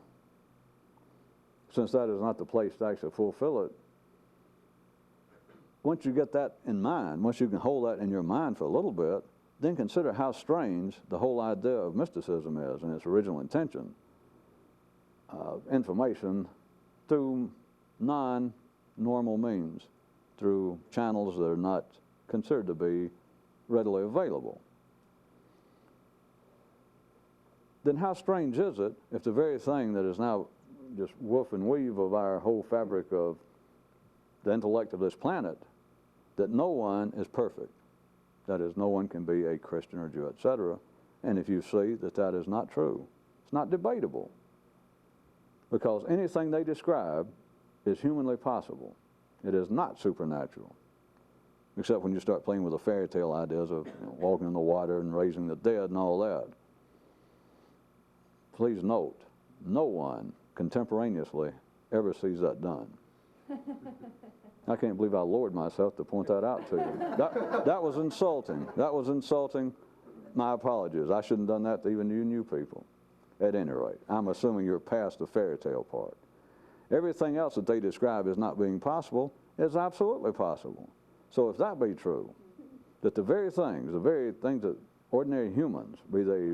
since that is not the place to actually fulfill it, once you get that in mind, once you can hold that in your mind for a little bit, then consider how strange the whole idea of mysticism is in its original intention. Information through non-normal means, through channels that are not considered to be readily available. Then how strange is it if the very thing that is now just woof and weave of our whole fabric of the intellect of this planet, that no one is perfect. That is, no one can be a Christian or Jew, etc. And if you see that that is not true, it's not debatable. Because anything they describe is humanly possible. It is not supernatural. except when you start playing with the fairy tale ideas of walking in the water and raising the dead and all that. Please note, no one contemporaneously ever sees that done. I can't believe I lowered myself to point that out to you. That was insulting. That was insulting. My apologies. I shouldn't have done that to even you new people. At any rate, I'm assuming you're past the fairy tale part. Everything else that they describe as not being possible is absolutely possible. So if that be true, that the very things that ordinary humans, be they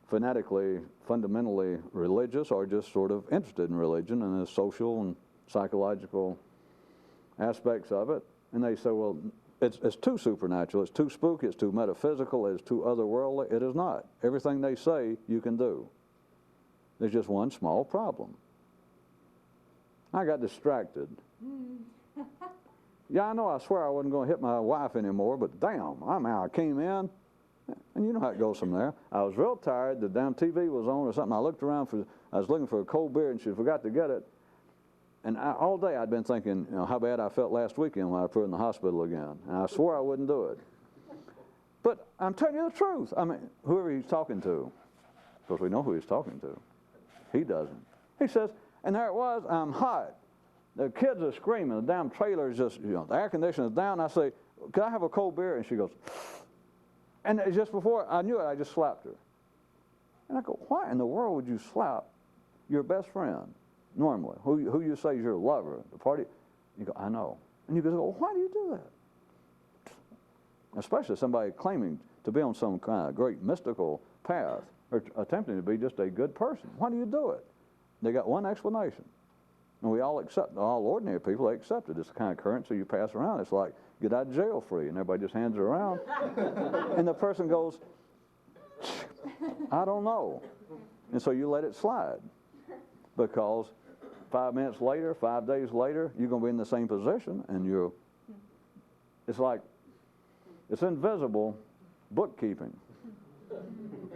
fanatically, fundamentally religious or just sort of interested in religion and the social and psychological aspects of it, and they say, well, it's too supernatural, it's too spooky, it's too metaphysical, it's too otherworldly. It is not. Everything they say you can do. There's just one small problem. I got distracted. Yeah, I know I swear I wasn't going to hit my wife anymore, but damn, I came in, and you know how it goes from there. I was real tired, the damn TV was on or something. I looked around I was looking for a cold beer, and she forgot to get it. And all day I'd been thinking, how bad I felt last weekend when I put her in the hospital again. And I swore I wouldn't do it. But I'm telling you the truth. I mean, whoever he's talking to, because we know who he's talking to, he doesn't. He says, and there it was, I'm hot. The kids are screaming. The damn trailer is just, the air conditioner is down. I say, could I have a cold beer? And she goes, and just before I knew it, I just slapped her. And I go, why in the world would you slap your best friend? Normally, who you say is your lover, the party, you go, I know. And you go, well, why do you do that? Especially somebody claiming to be on some kind of great mystical path or attempting to be just a good person. Why do you do it? They got one explanation. And we all accept, all ordinary people, they accept it. It's the kind of currency you pass around. It's like, get out of jail free, and everybody just hands it around. And the person goes, I don't know. And so you let it slide. Because 5 minutes later, 5 days later, you're going to be in the same position, and it's like, it's invisible bookkeeping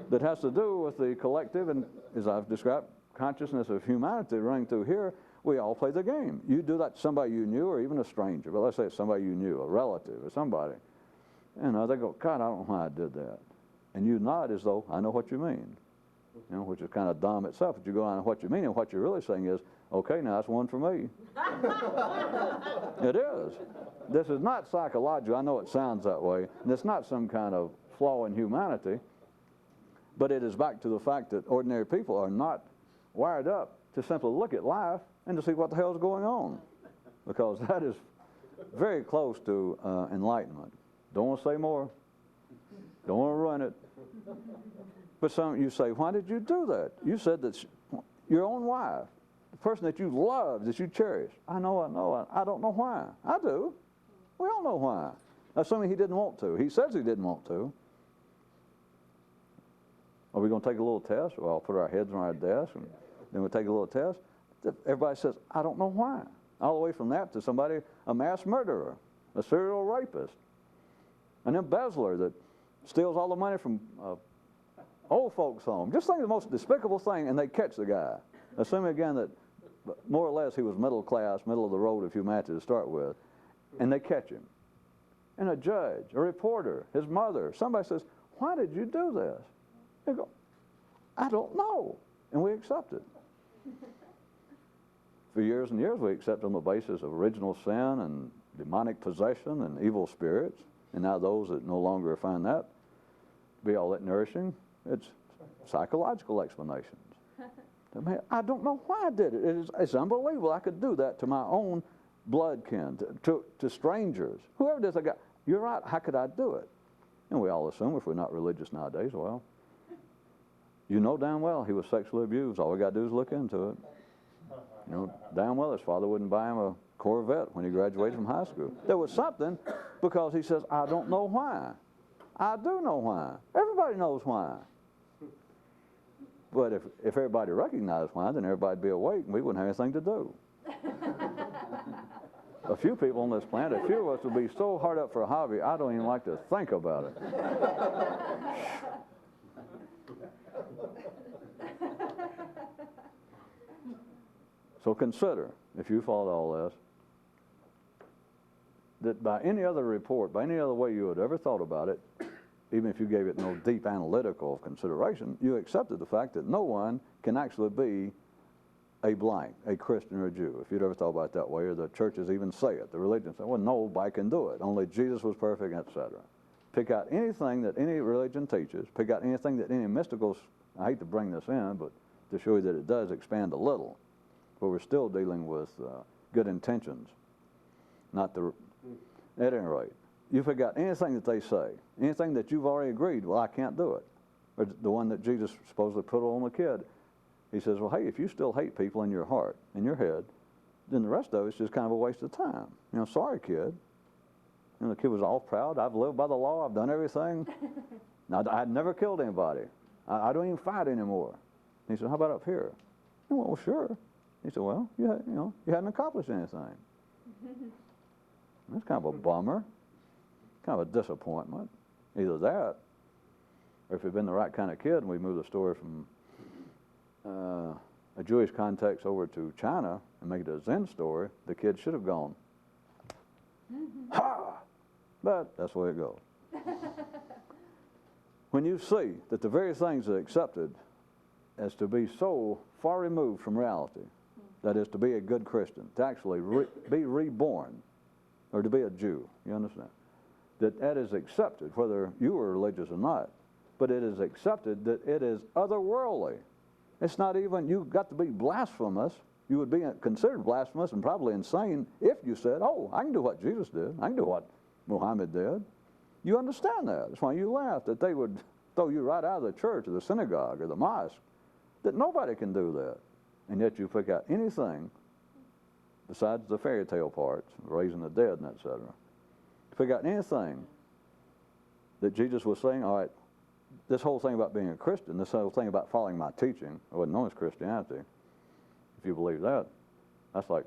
that has to do with the collective, and as I've described, consciousness of humanity running through here. We all play the game. You do that to somebody you knew, or even a stranger, but let's say it's somebody you knew, a relative or somebody. And they go, God, I don't know why I did that. And you nod as though, I know what you mean. Which is kind of dumb itself, but you go on what you mean, and what you're really saying is, okay, now that's one for me. It is. This is not psychological. I know it sounds that way, and it's not some kind of flaw in humanity, but it is back to the fact that ordinary people are not wired up to simply look at life and to see what the hell is going on, because that is very close to enlightenment. Don't want to say more. Don't want to run it. But some you say, why did you do that? You said that your own wife, the person that you love, that you cherish. I know. I don't know why. I do. We all know why. Assuming he didn't want to. He says he didn't want to. Are we going to take a little test? Well, I'll put our heads on our desk, and then we'll take a little test. Everybody says, I don't know why. All the way from that to somebody, a mass murderer, a serial rapist, an embezzler that steals all the money from old folks' home. Just think of the most despicable thing, and they catch the guy. Assuming again that more or less he was middle class, middle of the road of humanity to start with, and they catch him. And a judge, a reporter, his mother, somebody says, why did you do this? They go, I don't know. And we accept it. For years and years we accept on the basis of original sin and demonic possession and evil spirits. And now those that no longer find that to be all that nourishing, it's psychological explanations. I don't know why I did it. It's unbelievable I could do that to my own blood kin, to strangers. Whoever does, you're right, how could I do it? And we all assume, if we're not religious nowadays, well, you know damn well he was sexually abused. All we got to do is look into it. You know damn well his father wouldn't buy him a Corvette when he graduated from high school. There was something, because he says, I don't know why. I do know why. Everybody knows why. But if everybody recognized why, then everybody'd be awake and we wouldn't have anything to do. A few people on this planet, a few of us would be so hard up for a hobby, I don't even like to think about it. So consider, if you followed all this, that by any other report, by any other way you had ever thought about it, even if you gave it no deep analytical consideration, you accepted the fact that no one can actually be a blank, a Christian or a Jew. If you'd ever thought about it that way, or the churches even say it, the religions say, well, nobody can do it. Only Jesus was perfect, etc. Pick out anything that any religion teaches, pick out anything that any mystical, I hate to bring this in, but to show you that it does expand a little, but we're still dealing with good intentions, not the, at any rate. You forgot anything that they say, anything that you've already agreed, well, I can't do it. Or the one that Jesus supposedly put on the kid. He says, well, hey, if you still hate people in your heart, in your head, then the rest of it's just kind of a waste of time. You know, sorry, kid. And the kid was all proud. I've lived by the law. I've done everything. Now, I'd never killed anybody. I don't even fight anymore. He said, how about up here? I went, well, sure. He said, well, you hadn't accomplished anything. That's kind of a bummer. Kind of a disappointment. Either that, or if he'd been the right kind of kid and we moved the story from a Jewish context over to China and make it a Zen story, the kid should have gone, ha! But that's the way it goes. When you see that the very things that are accepted as to be so far removed from reality, that is to be a good Christian, to actually be reborn, or to be a Jew, you understand? That is accepted, whether you are religious or not, but it is accepted that it is otherworldly. It's not even, you've got to be blasphemous. You would be considered blasphemous and probably insane if you said, oh, I can do what Jesus did. I can do what Muhammad did. You understand that. That's why you laugh that they would throw you right out of the church or the synagogue or the mosque, that nobody can do that. And yet you pick out anything besides the fairy tale parts, raising the dead and etc. Pick out anything that Jesus was saying, all right, this whole thing about being a Christian, this whole thing about following my teaching, it wasn't known as Christianity. If you believe that, that's like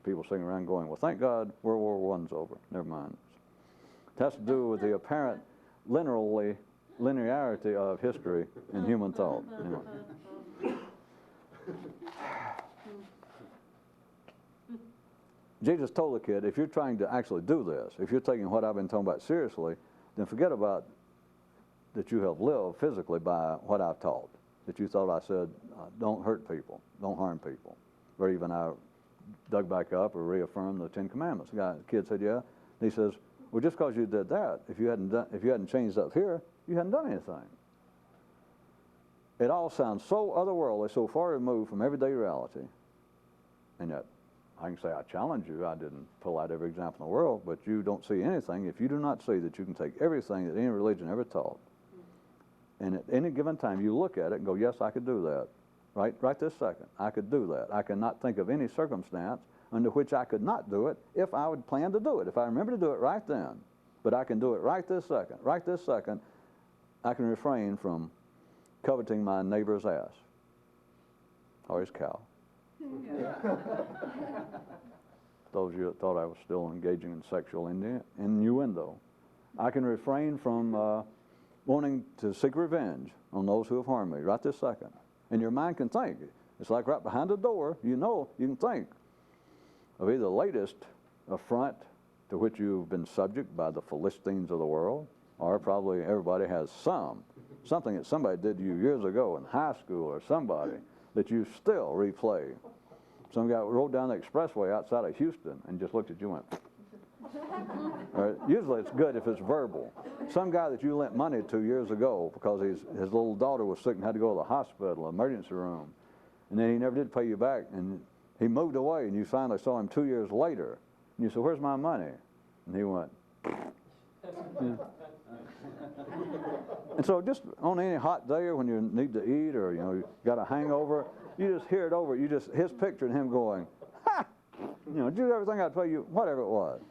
people sitting around going, well, thank God World War I's over. Never mind. It has to do with the apparent linearity of history and human thought. You know. Jesus told the kid, if you're trying to actually do this, if you're taking what I've been talking about seriously, then forget about that you have lived physically by what I've taught. That you thought I said, don't hurt people, don't harm people. Or even I dug back up or reaffirmed the Ten Commandments. The kid said, yeah. And he says, well, just because you did that, if you hadn't changed up here, you hadn't done anything. It all sounds so otherworldly, so far removed from everyday reality. And yet, I can say I challenge you. I didn't pull out every example in the world, but you don't see anything if you do not see that you can take everything that any religion ever taught, and at any given time you look at it and go, yes, I could do that. Right this second, I could do that. I cannot think of any circumstance under which I could not do it if I would plan to do it, if I remember to do it right then. But I can do it right this second. Right this second, I can refrain from coveting my neighbor's ass or his cow. Those of you that thought I was still engaging in sexual innuendo. I can refrain from wanting to seek revenge on those who have harmed me right this second. And your mind can think. It's like right behind the door, you know, you can think of either the latest affront to which you've been subject by the Philistines of the world, or probably everybody has something that somebody did to you years ago in high school or somebody that you still replay. Some guy rode down the expressway outside of Houston and just looked at you and went, usually it's good if it's verbal. Some guy that you lent money to years ago because his little daughter was sick and had to go to the hospital, emergency room, and then he never did pay you back, and he moved away, and you finally saw him 2 years later, and you said, where's my money? And he went, yeah. And so just on any hot day or when you need to eat or, you know, you got a hangover, you just hear it over. His picture and him going, ha! You know, do everything I tell you, whatever it was.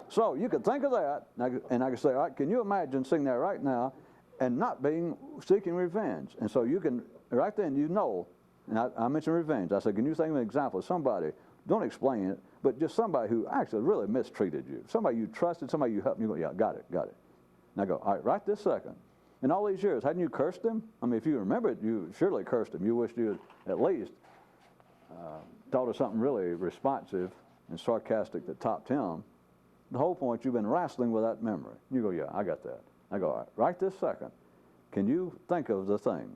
So you could think of that, and I could say, all right, can you imagine sitting there right now and not seeking revenge? And so you can, right then, you know, and I mentioned revenge. I said, can you think of an example of somebody, don't explain it, but just somebody who actually really mistreated you, somebody you trusted, somebody you helped, and you go, yeah, got it. Now go, all right this second. In all these years, hadn't you cursed him? I mean, if you remember it, you surely cursed him. You wished you had at least thought of something really responsive and sarcastic that topped him. the whole point, you've been wrestling with that memory. You go, yeah, I got that. I go, all right, right this second, can you think of the thing,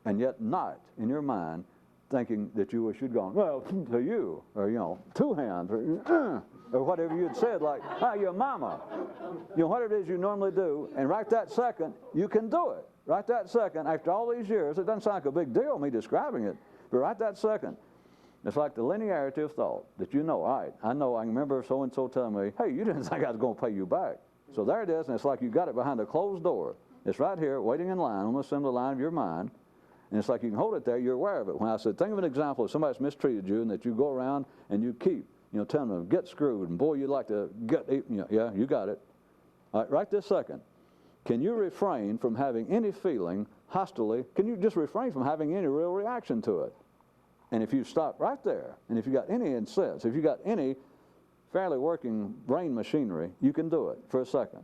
and yet not in your mind thinking that you wish you'd gone, well, to you, or, you know, two hands, or whatever you'd said, like, hi, your mama. You know, whatever it is you normally do, and right that second, you can do it. Right that second, after all these years, it doesn't sound like a big deal, me describing it, but right that second, it's like the linearity of thought, that you know, all right, I know, I remember so-and-so telling me, hey, you didn't think I was going to pay you back. So there it is, and it's like you got it behind a closed door. It's right here, waiting in line, on the assembly line of your mind, and it's like you can hold it there, you're aware of it. When I said, think of an example of somebody's mistreated you, and that you go around and you keep, you know, telling them, get screwed, and boy, you'd like to get, you know, yeah, you got it. All right, right this second, can you refrain from having any feeling hostilely? Can you just refrain from having any real reaction to it? And if you stop right there, and if you got any sense, if you got any fairly working brain machinery, you can do it for a second.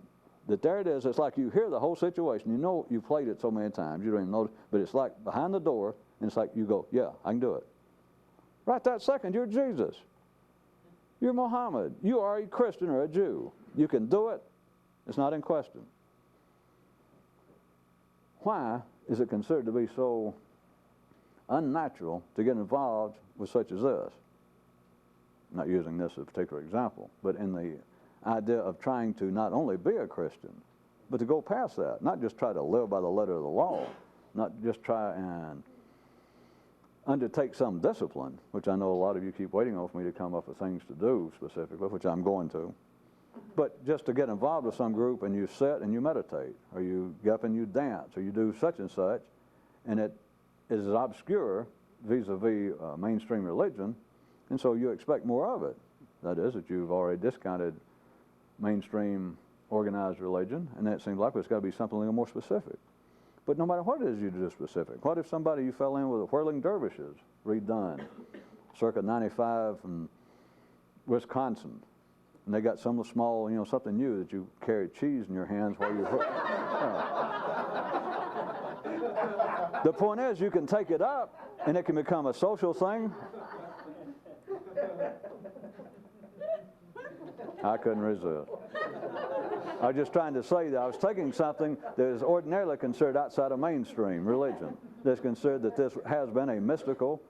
That there it is, it's like you hear the whole situation, you know you played it so many times, you don't even know, but it's like behind the door, and it's like you go, yeah, I can do it. Right that second, you're Jesus. You're Muhammad. You are a Christian or a Jew. You can do it. It's not in question. Why is it considered to be so unnatural to get involved with such as this? I'm not using this as a particular example, but in the idea of trying to not only be a Christian, but to go past that, not just try to live by the letter of the law, not just try and undertake some discipline, which I know a lot of you keep waiting on for me to come up with things to do specifically, which I'm going to, but just to get involved with some group and you sit and you meditate, or you get up and you dance, or you do such and such, and it is obscure vis-a-vis mainstream religion, and so you expect more of it. That is, that you've already discounted mainstream organized religion, and that seems like it's got to be something a little more specific. But no matter what it is you do specific, what if somebody you fell in with the Whirling Dervishes, redone, circa 95 from Wisconsin, and they got some small, you know, something new that you carry cheese in your hands while you The point is, you can take it up, and it can become a social thing. I couldn't resist. I was just trying to say that I was taking something that is ordinarily considered outside of mainstream religion. That's considered that this has been a mystical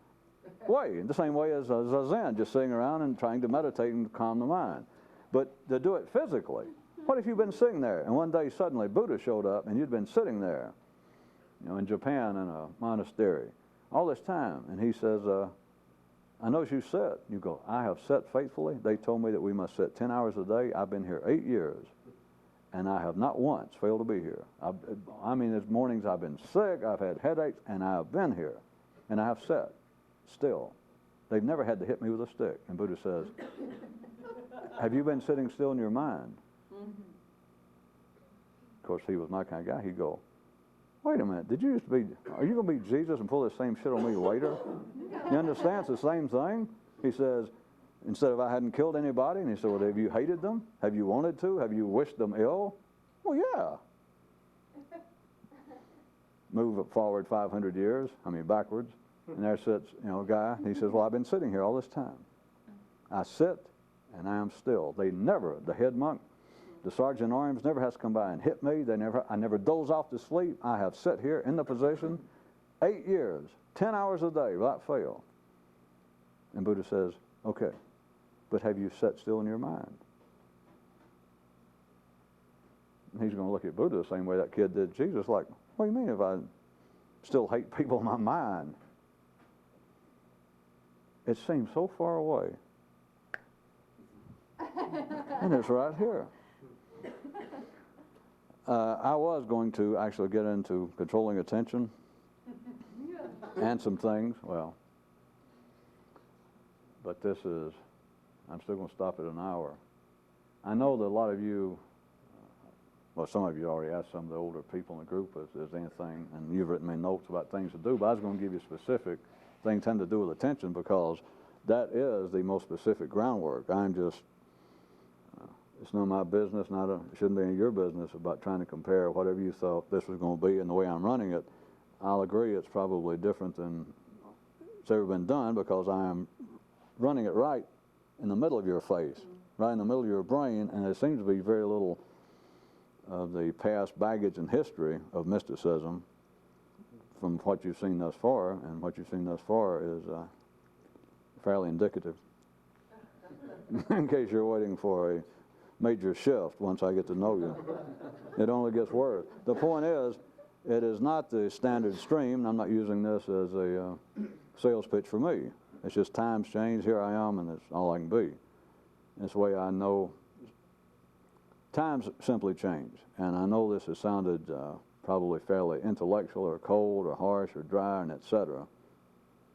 way, the same way as a Zen, just sitting around and trying to meditate and calm the mind. But to do it physically, what if you've been sitting there and one day suddenly Buddha showed up and you'd been sitting there, you know, in Japan in a monastery all this time, and he says, I notice you sit. You go, I have sat faithfully. They told me that we must sit 10 hours a day. I've been here 8 years, and I have not once failed to be here. I mean, there's mornings I've been sick, I've had headaches, and I have been here, and I have sat still. They've never had to hit me with a stick. And Buddha says, have you been sitting still in your mind? Of course, he was my kind of guy. He'd go, wait a minute, are you going to be Jesus and pull this same shit on me later? You understand? It's the same thing. He says, instead of I hadn't killed anybody, and he said, well, have you hated them? Have you wanted to? Have you wished them ill? Well, yeah. Move forward 500 years, backwards, and there sits, a guy. He says, well, I've been sitting here all this time. I sit, and I am still. The head monk, the sergeant in arms never has to come by and hit me. I never doze off to sleep. I have sat here in the position 8 years, 10 hours a day without fail. And Buddha says, okay, but have you sat still in your mind? And he's going to look at Buddha the same way that kid did Jesus, like, what do you mean if I still hate people in my mind? It seems so far away. And it's right here. I was going to actually get into controlling attention and some things, but I'm still going to stop at an hour. I know that a lot of you, some of you already asked some of the older people in the group if there's anything, and you've written me notes about things to do, but I was going to give you specific things having to do with attention, because that is the most specific groundwork. It's none of my business, it shouldn't be any of your business about trying to compare whatever you thought this was going to be and the way I'm running it. I'll agree it's probably different than it's ever been done, because I am running it right in the middle of your face. right in the middle of your brain, and there seems to be very little of the past baggage and history of mysticism from what you've seen thus far, and what you've seen thus far is fairly indicative. In case you're waiting for a major shift once I get to know you. It only gets worse. The point is, it is not the standard stream, and I'm not using this as a sales pitch for me. It's just times change, here I am, and it's all I can be. That's the way I know times simply change. And I know this has sounded probably fairly intellectual or cold or harsh or dry and etc.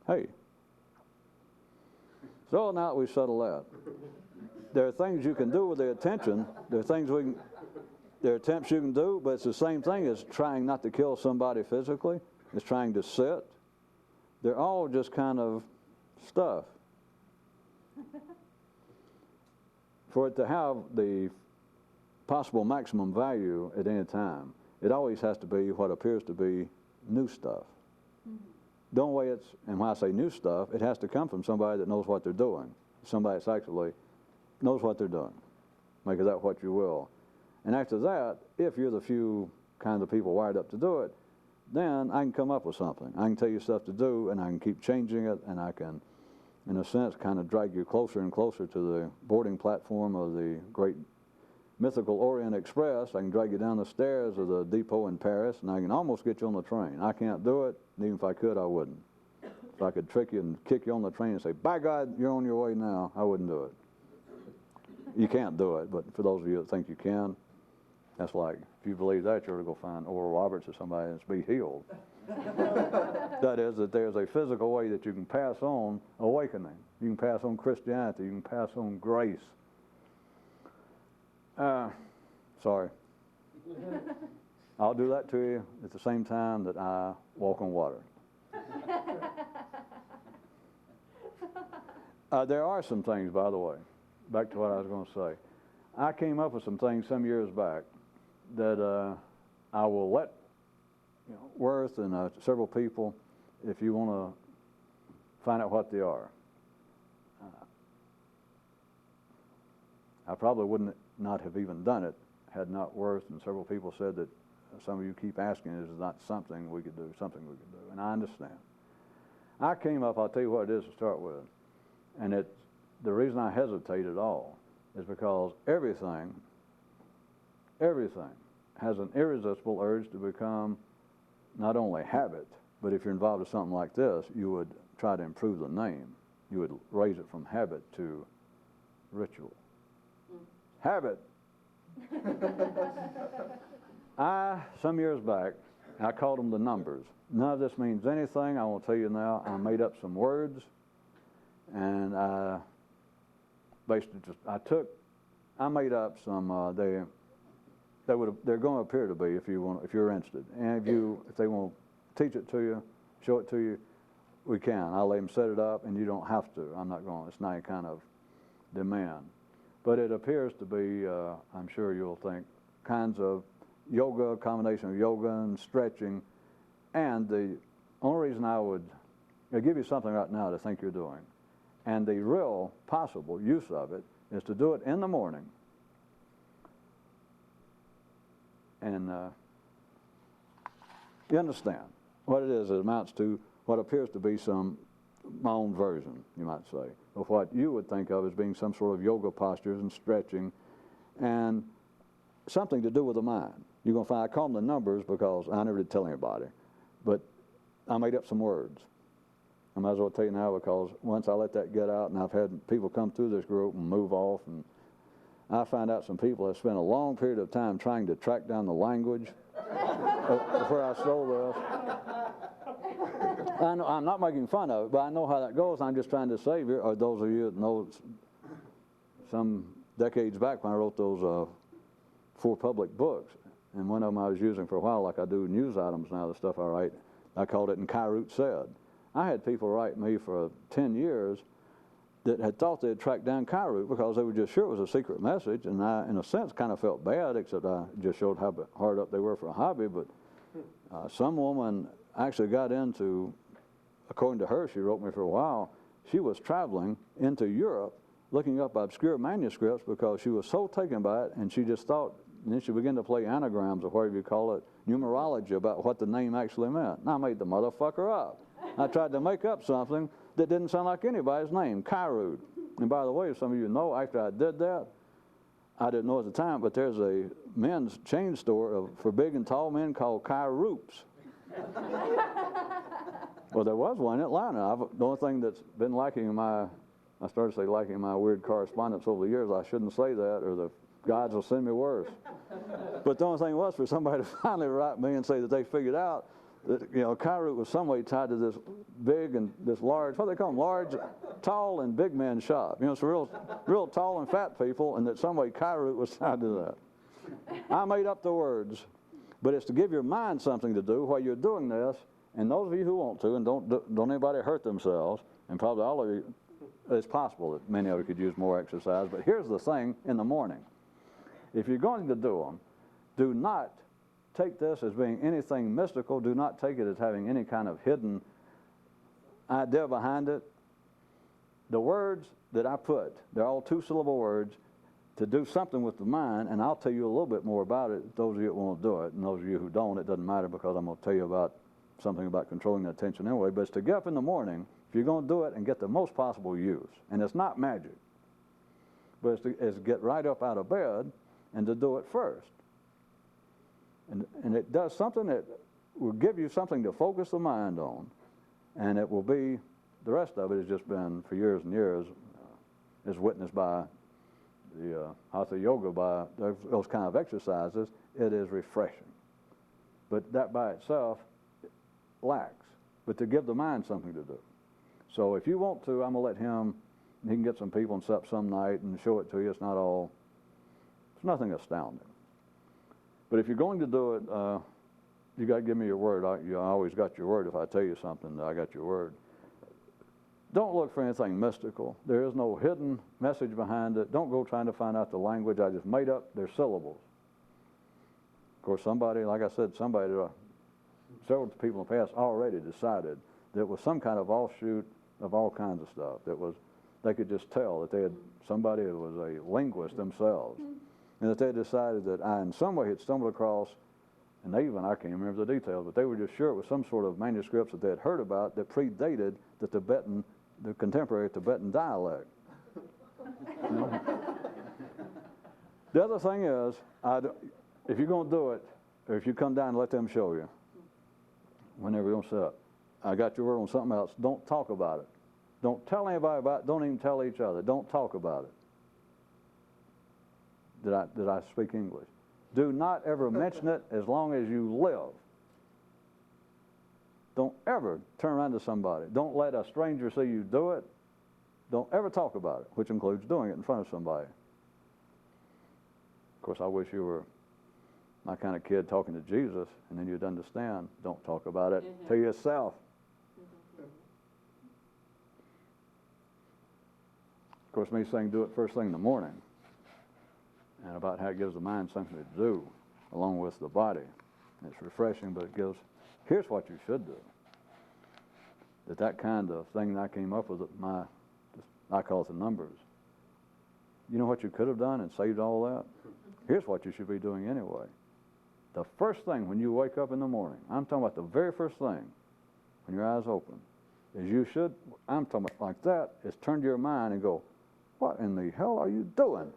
Hey. So now that we've settled that, there are things you can do with the attention. There are attempts you can do, but it's the same thing as trying not to kill somebody physically. It's trying to sit. They're all just kind of stuff. For it to have the possible maximum value at any time, it always has to be what appears to be new stuff. The only way it's, and when I say new stuff, it has to come from somebody that knows what they're doing. Somebody that's actually knows what they're doing. Make of that what you will. And after that, if you're the few kind of people wired up to do it, then I can come up with something. I can tell you stuff to do, and I can keep changing it, and I can, in a sense, kind of drag you closer and closer to the boarding platform of the great mythical Orient Express. I can drag you down the stairs of the depot in Paris, and I can almost get you on the train. I can't do it, and even if I could, I wouldn't. If I could trick you and kick you on the train and say, by God, you're on your way now, I wouldn't do it. You can't do it, but for those of you that think you can, that's like, if you believe that, you're to go find Oral Roberts or somebody that's be healed. That is, that there's a physical way that you can pass on awakening. You can pass on Christianity. You can pass on grace. Sorry. I'll do that to you at the same time that I walk on water. There are some things, by the way, back to what I was going to say. I came up with some things some years back that I will let Worth and several people, if you want to find out what they are. I probably wouldn't not have even done it had not Worth and several people said that some of you keep asking, is it not something we could do, and I understand. I came up, I'll tell you what it is to start with, and the reason I hesitate at all is because everything has an irresistible urge to become not only habit, but if you're involved in something like this, you would try to improve the name. You would raise it from habit to ritual. Habit. Some years back, I called them the numbers. None of this means anything. I won't tell you now. I made up some words, and I basically I made up some. They're going to appear to be if you're interested, and if they want to teach it to you, show it to you, we can. I'll let them set it up, and you don't have to. I'm not going. It's not any kind of demand. But it appears to be, I'm sure you'll think, kinds of yoga, a combination of yoga and stretching. And the only reason I'll give you something right now to think you're doing. And the real possible use of it is to do it in the morning. And you understand what it is. It amounts to what appears to be my own version, you might say, of what you would think of as being some sort of yoga postures and stretching and something to do with the mind. You're going to find I call them the numbers because I never did tell anybody, but I made up some words. I might as well tell you now because once I let that get out, and I've had people come through this group and move off, and I find out some people have spent a long period of time trying to track down the language of where I stole this. I know, I'm not making fun of it, but I know how that goes. I'm just trying to save you, or those of you that know some decades back when I wrote those 4 public books, and one of them I was using for a while, like I do news items now, the stuff I write, I called it "And Kairut Said." I had people write me for 10 years that had thought they had tracked down Kairut because they were just sure it was a secret message, and I, in a sense, kind of felt bad, except I just showed how hard up they were for a hobby. But some woman actually got into, according to her, she wrote me for a while, she was traveling into Europe looking up obscure manuscripts because she was so taken by it, and she just thought, and then she began to play anagrams or whatever you call it, numerology about what the name actually meant. And I made the motherfucker up. I tried to make up something that didn't sound like anybody's name, Kyrud. And by the way, some of you know, after I did that, I didn't know at the time, but there's a men's chain store for big and tall men called Kyroops. Well, there was one in Atlanta. The only thing that's been lacking in I started to say lacking in my weird correspondence over the years, I shouldn't say that, or the gods will send me worse. But the only thing was for somebody to finally write me and say that they figured out that, you know, Kyrut was some way tied to this big and this large, what do they call them, large, tall and big men shop. You know, it's real tall and fat people, and that some way Kyrut was tied to that. I made up the words, but it's to give your mind something to do while you're doing this. And those of you who want to, and don't anybody hurt themselves, and probably all of you, it's possible that many of you could use more exercise, but here's the thing in the morning. If you're going to do them, do not take this as being anything mystical. Do not take it as having any kind of hidden idea behind it. The words that I put, they're all two-syllable words to do something with the mind, and I'll tell you a little bit more about it, those of you that want to do it, and those of you who don't, it doesn't matter because I'm going to tell you about something about controlling the attention anyway, but it's to get up in the morning, if you're going to do it, and get the most possible use. And it's not magic, but it's to get right up out of bed and to do it first. And it does something that will give you something to focus the mind on, and it will be, the rest of it has just been, for years and years, is witnessed by the Hatha Yoga, by those kind of exercises. It is refreshing. But that by itself lacks, but to give the mind something to do. So if you want to, I'm going to let him, he can get some people and set up some night and show it to you. It's nothing astounding. But if you're going to do it, you got to give me your word. I always got your word. If I tell you something, I got your word. Don't look for anything mystical. There is no hidden message behind it. Don't go trying to find out the language I just made up. They're syllables. Of course, somebody, like I said, several people in the past already decided that it was some kind of offshoot of all kinds of stuff. They could just tell that they had somebody who was a linguist themselves, and that they decided that I in some way had stumbled across, and I can't remember the details, but they were just sure it was some sort of manuscripts that they had heard about that predated the contemporary Tibetan dialect. You know? The other thing is, if you're going to do it, or if you come down and let them show you, whenever you're going to set up, I got your word on something else. Don't talk about it. Don't tell anybody about it. Don't even tell each other. Don't talk about it. Did I speak English? Do not ever mention it as long as you live. Don't ever turn around to somebody. Don't let a stranger see you do it. Don't ever talk about it, which includes doing it in front of somebody. Of course, I wish you were my kind of kid talking to Jesus, and then you'd understand. Don't talk about it to yourself. Of course, me saying do it first thing in the morning, and about how it gives the mind something to do along with the body. It's refreshing, but here's what you should do. That kind of thing that I came up with, I call it the numbers. You know what you could have done and saved all that? Here's what you should be doing anyway. The first thing when you wake up in the morning, I'm talking about the very first thing, when your eyes open, is I'm talking about like that, is turn to your mind and go, what in the hell are you doing?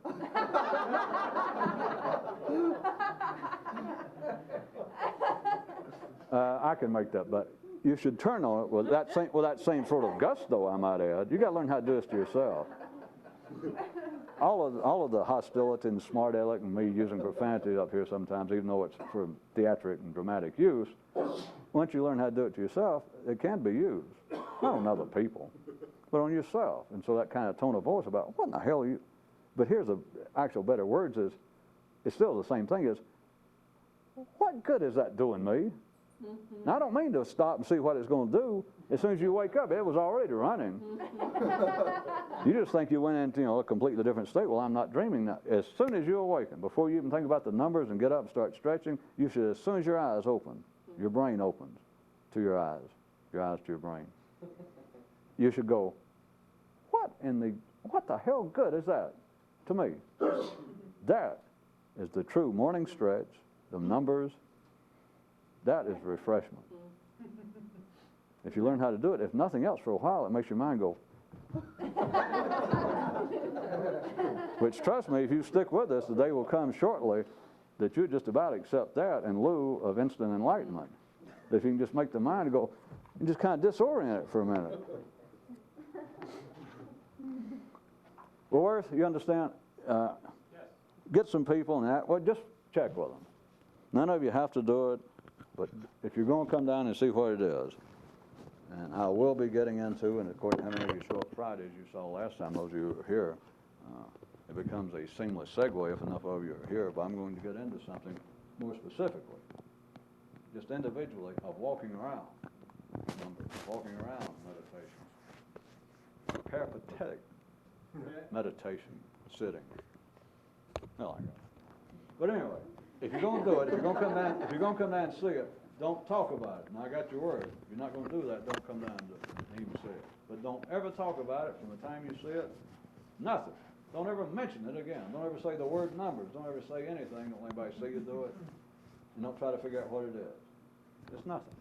I can make that, but you should turn on it with that same sort of gusto, I might add. You got to learn how to do this to yourself. All of the hostility and smart aleck and me using profanity up here sometimes, even though it's for theatric and dramatic use, once you learn how to do it to yourself, it can be used, not on other people, but on yourself. And so that kind of tone of voice about, what in the hell are you? But here's the actual better words is, it's still the same thing, is, what good is that doing me? Now, I don't mean to stop and see what it's going to do. As soon as you wake up, it was already running. You just think you went into a completely different state. Well, I'm not dreaming now. As soon as you awaken, before you even think about the numbers and get up and start stretching, you should, as soon as your eyes open, your brain opens to your eyes to your brain. You should go, what what the hell good is that to me? That is the true morning stretch, the numbers. That is refreshment. If you learn how to do it, if nothing else, for a while, it makes your mind go. Which, trust me, if you stick with this, the day will come shortly that you just about accept that in lieu of instant enlightenment. If you can just make the mind go, and just kind of disorient it for a minute. Well, Worth, you understand? Yes. Get some people and that. Well, just check with them. None of you have to do it, but if you're going to come down and see what it is, and I will be getting into, and according to how many of you show up Friday, as you saw last time, those of you who are here, it becomes a seamless segue if enough of you are here, but I'm going to get into something more specifically, just individually, of walking around. Numbers, walking around meditation. Peripatetic meditation, sitting. No, like that. But anyway, if you're going to do it, if you're going to come down and see it, don't talk about it. Now, I got your word. If you're not going to do that, don't come down and even see it. But don't ever talk about it from the time you see it. Nothing. Don't ever mention it again. Don't ever say the word numbers. Don't ever say anything. Don't let anybody see you do it. And don't try to figure out what it is. It's nothing.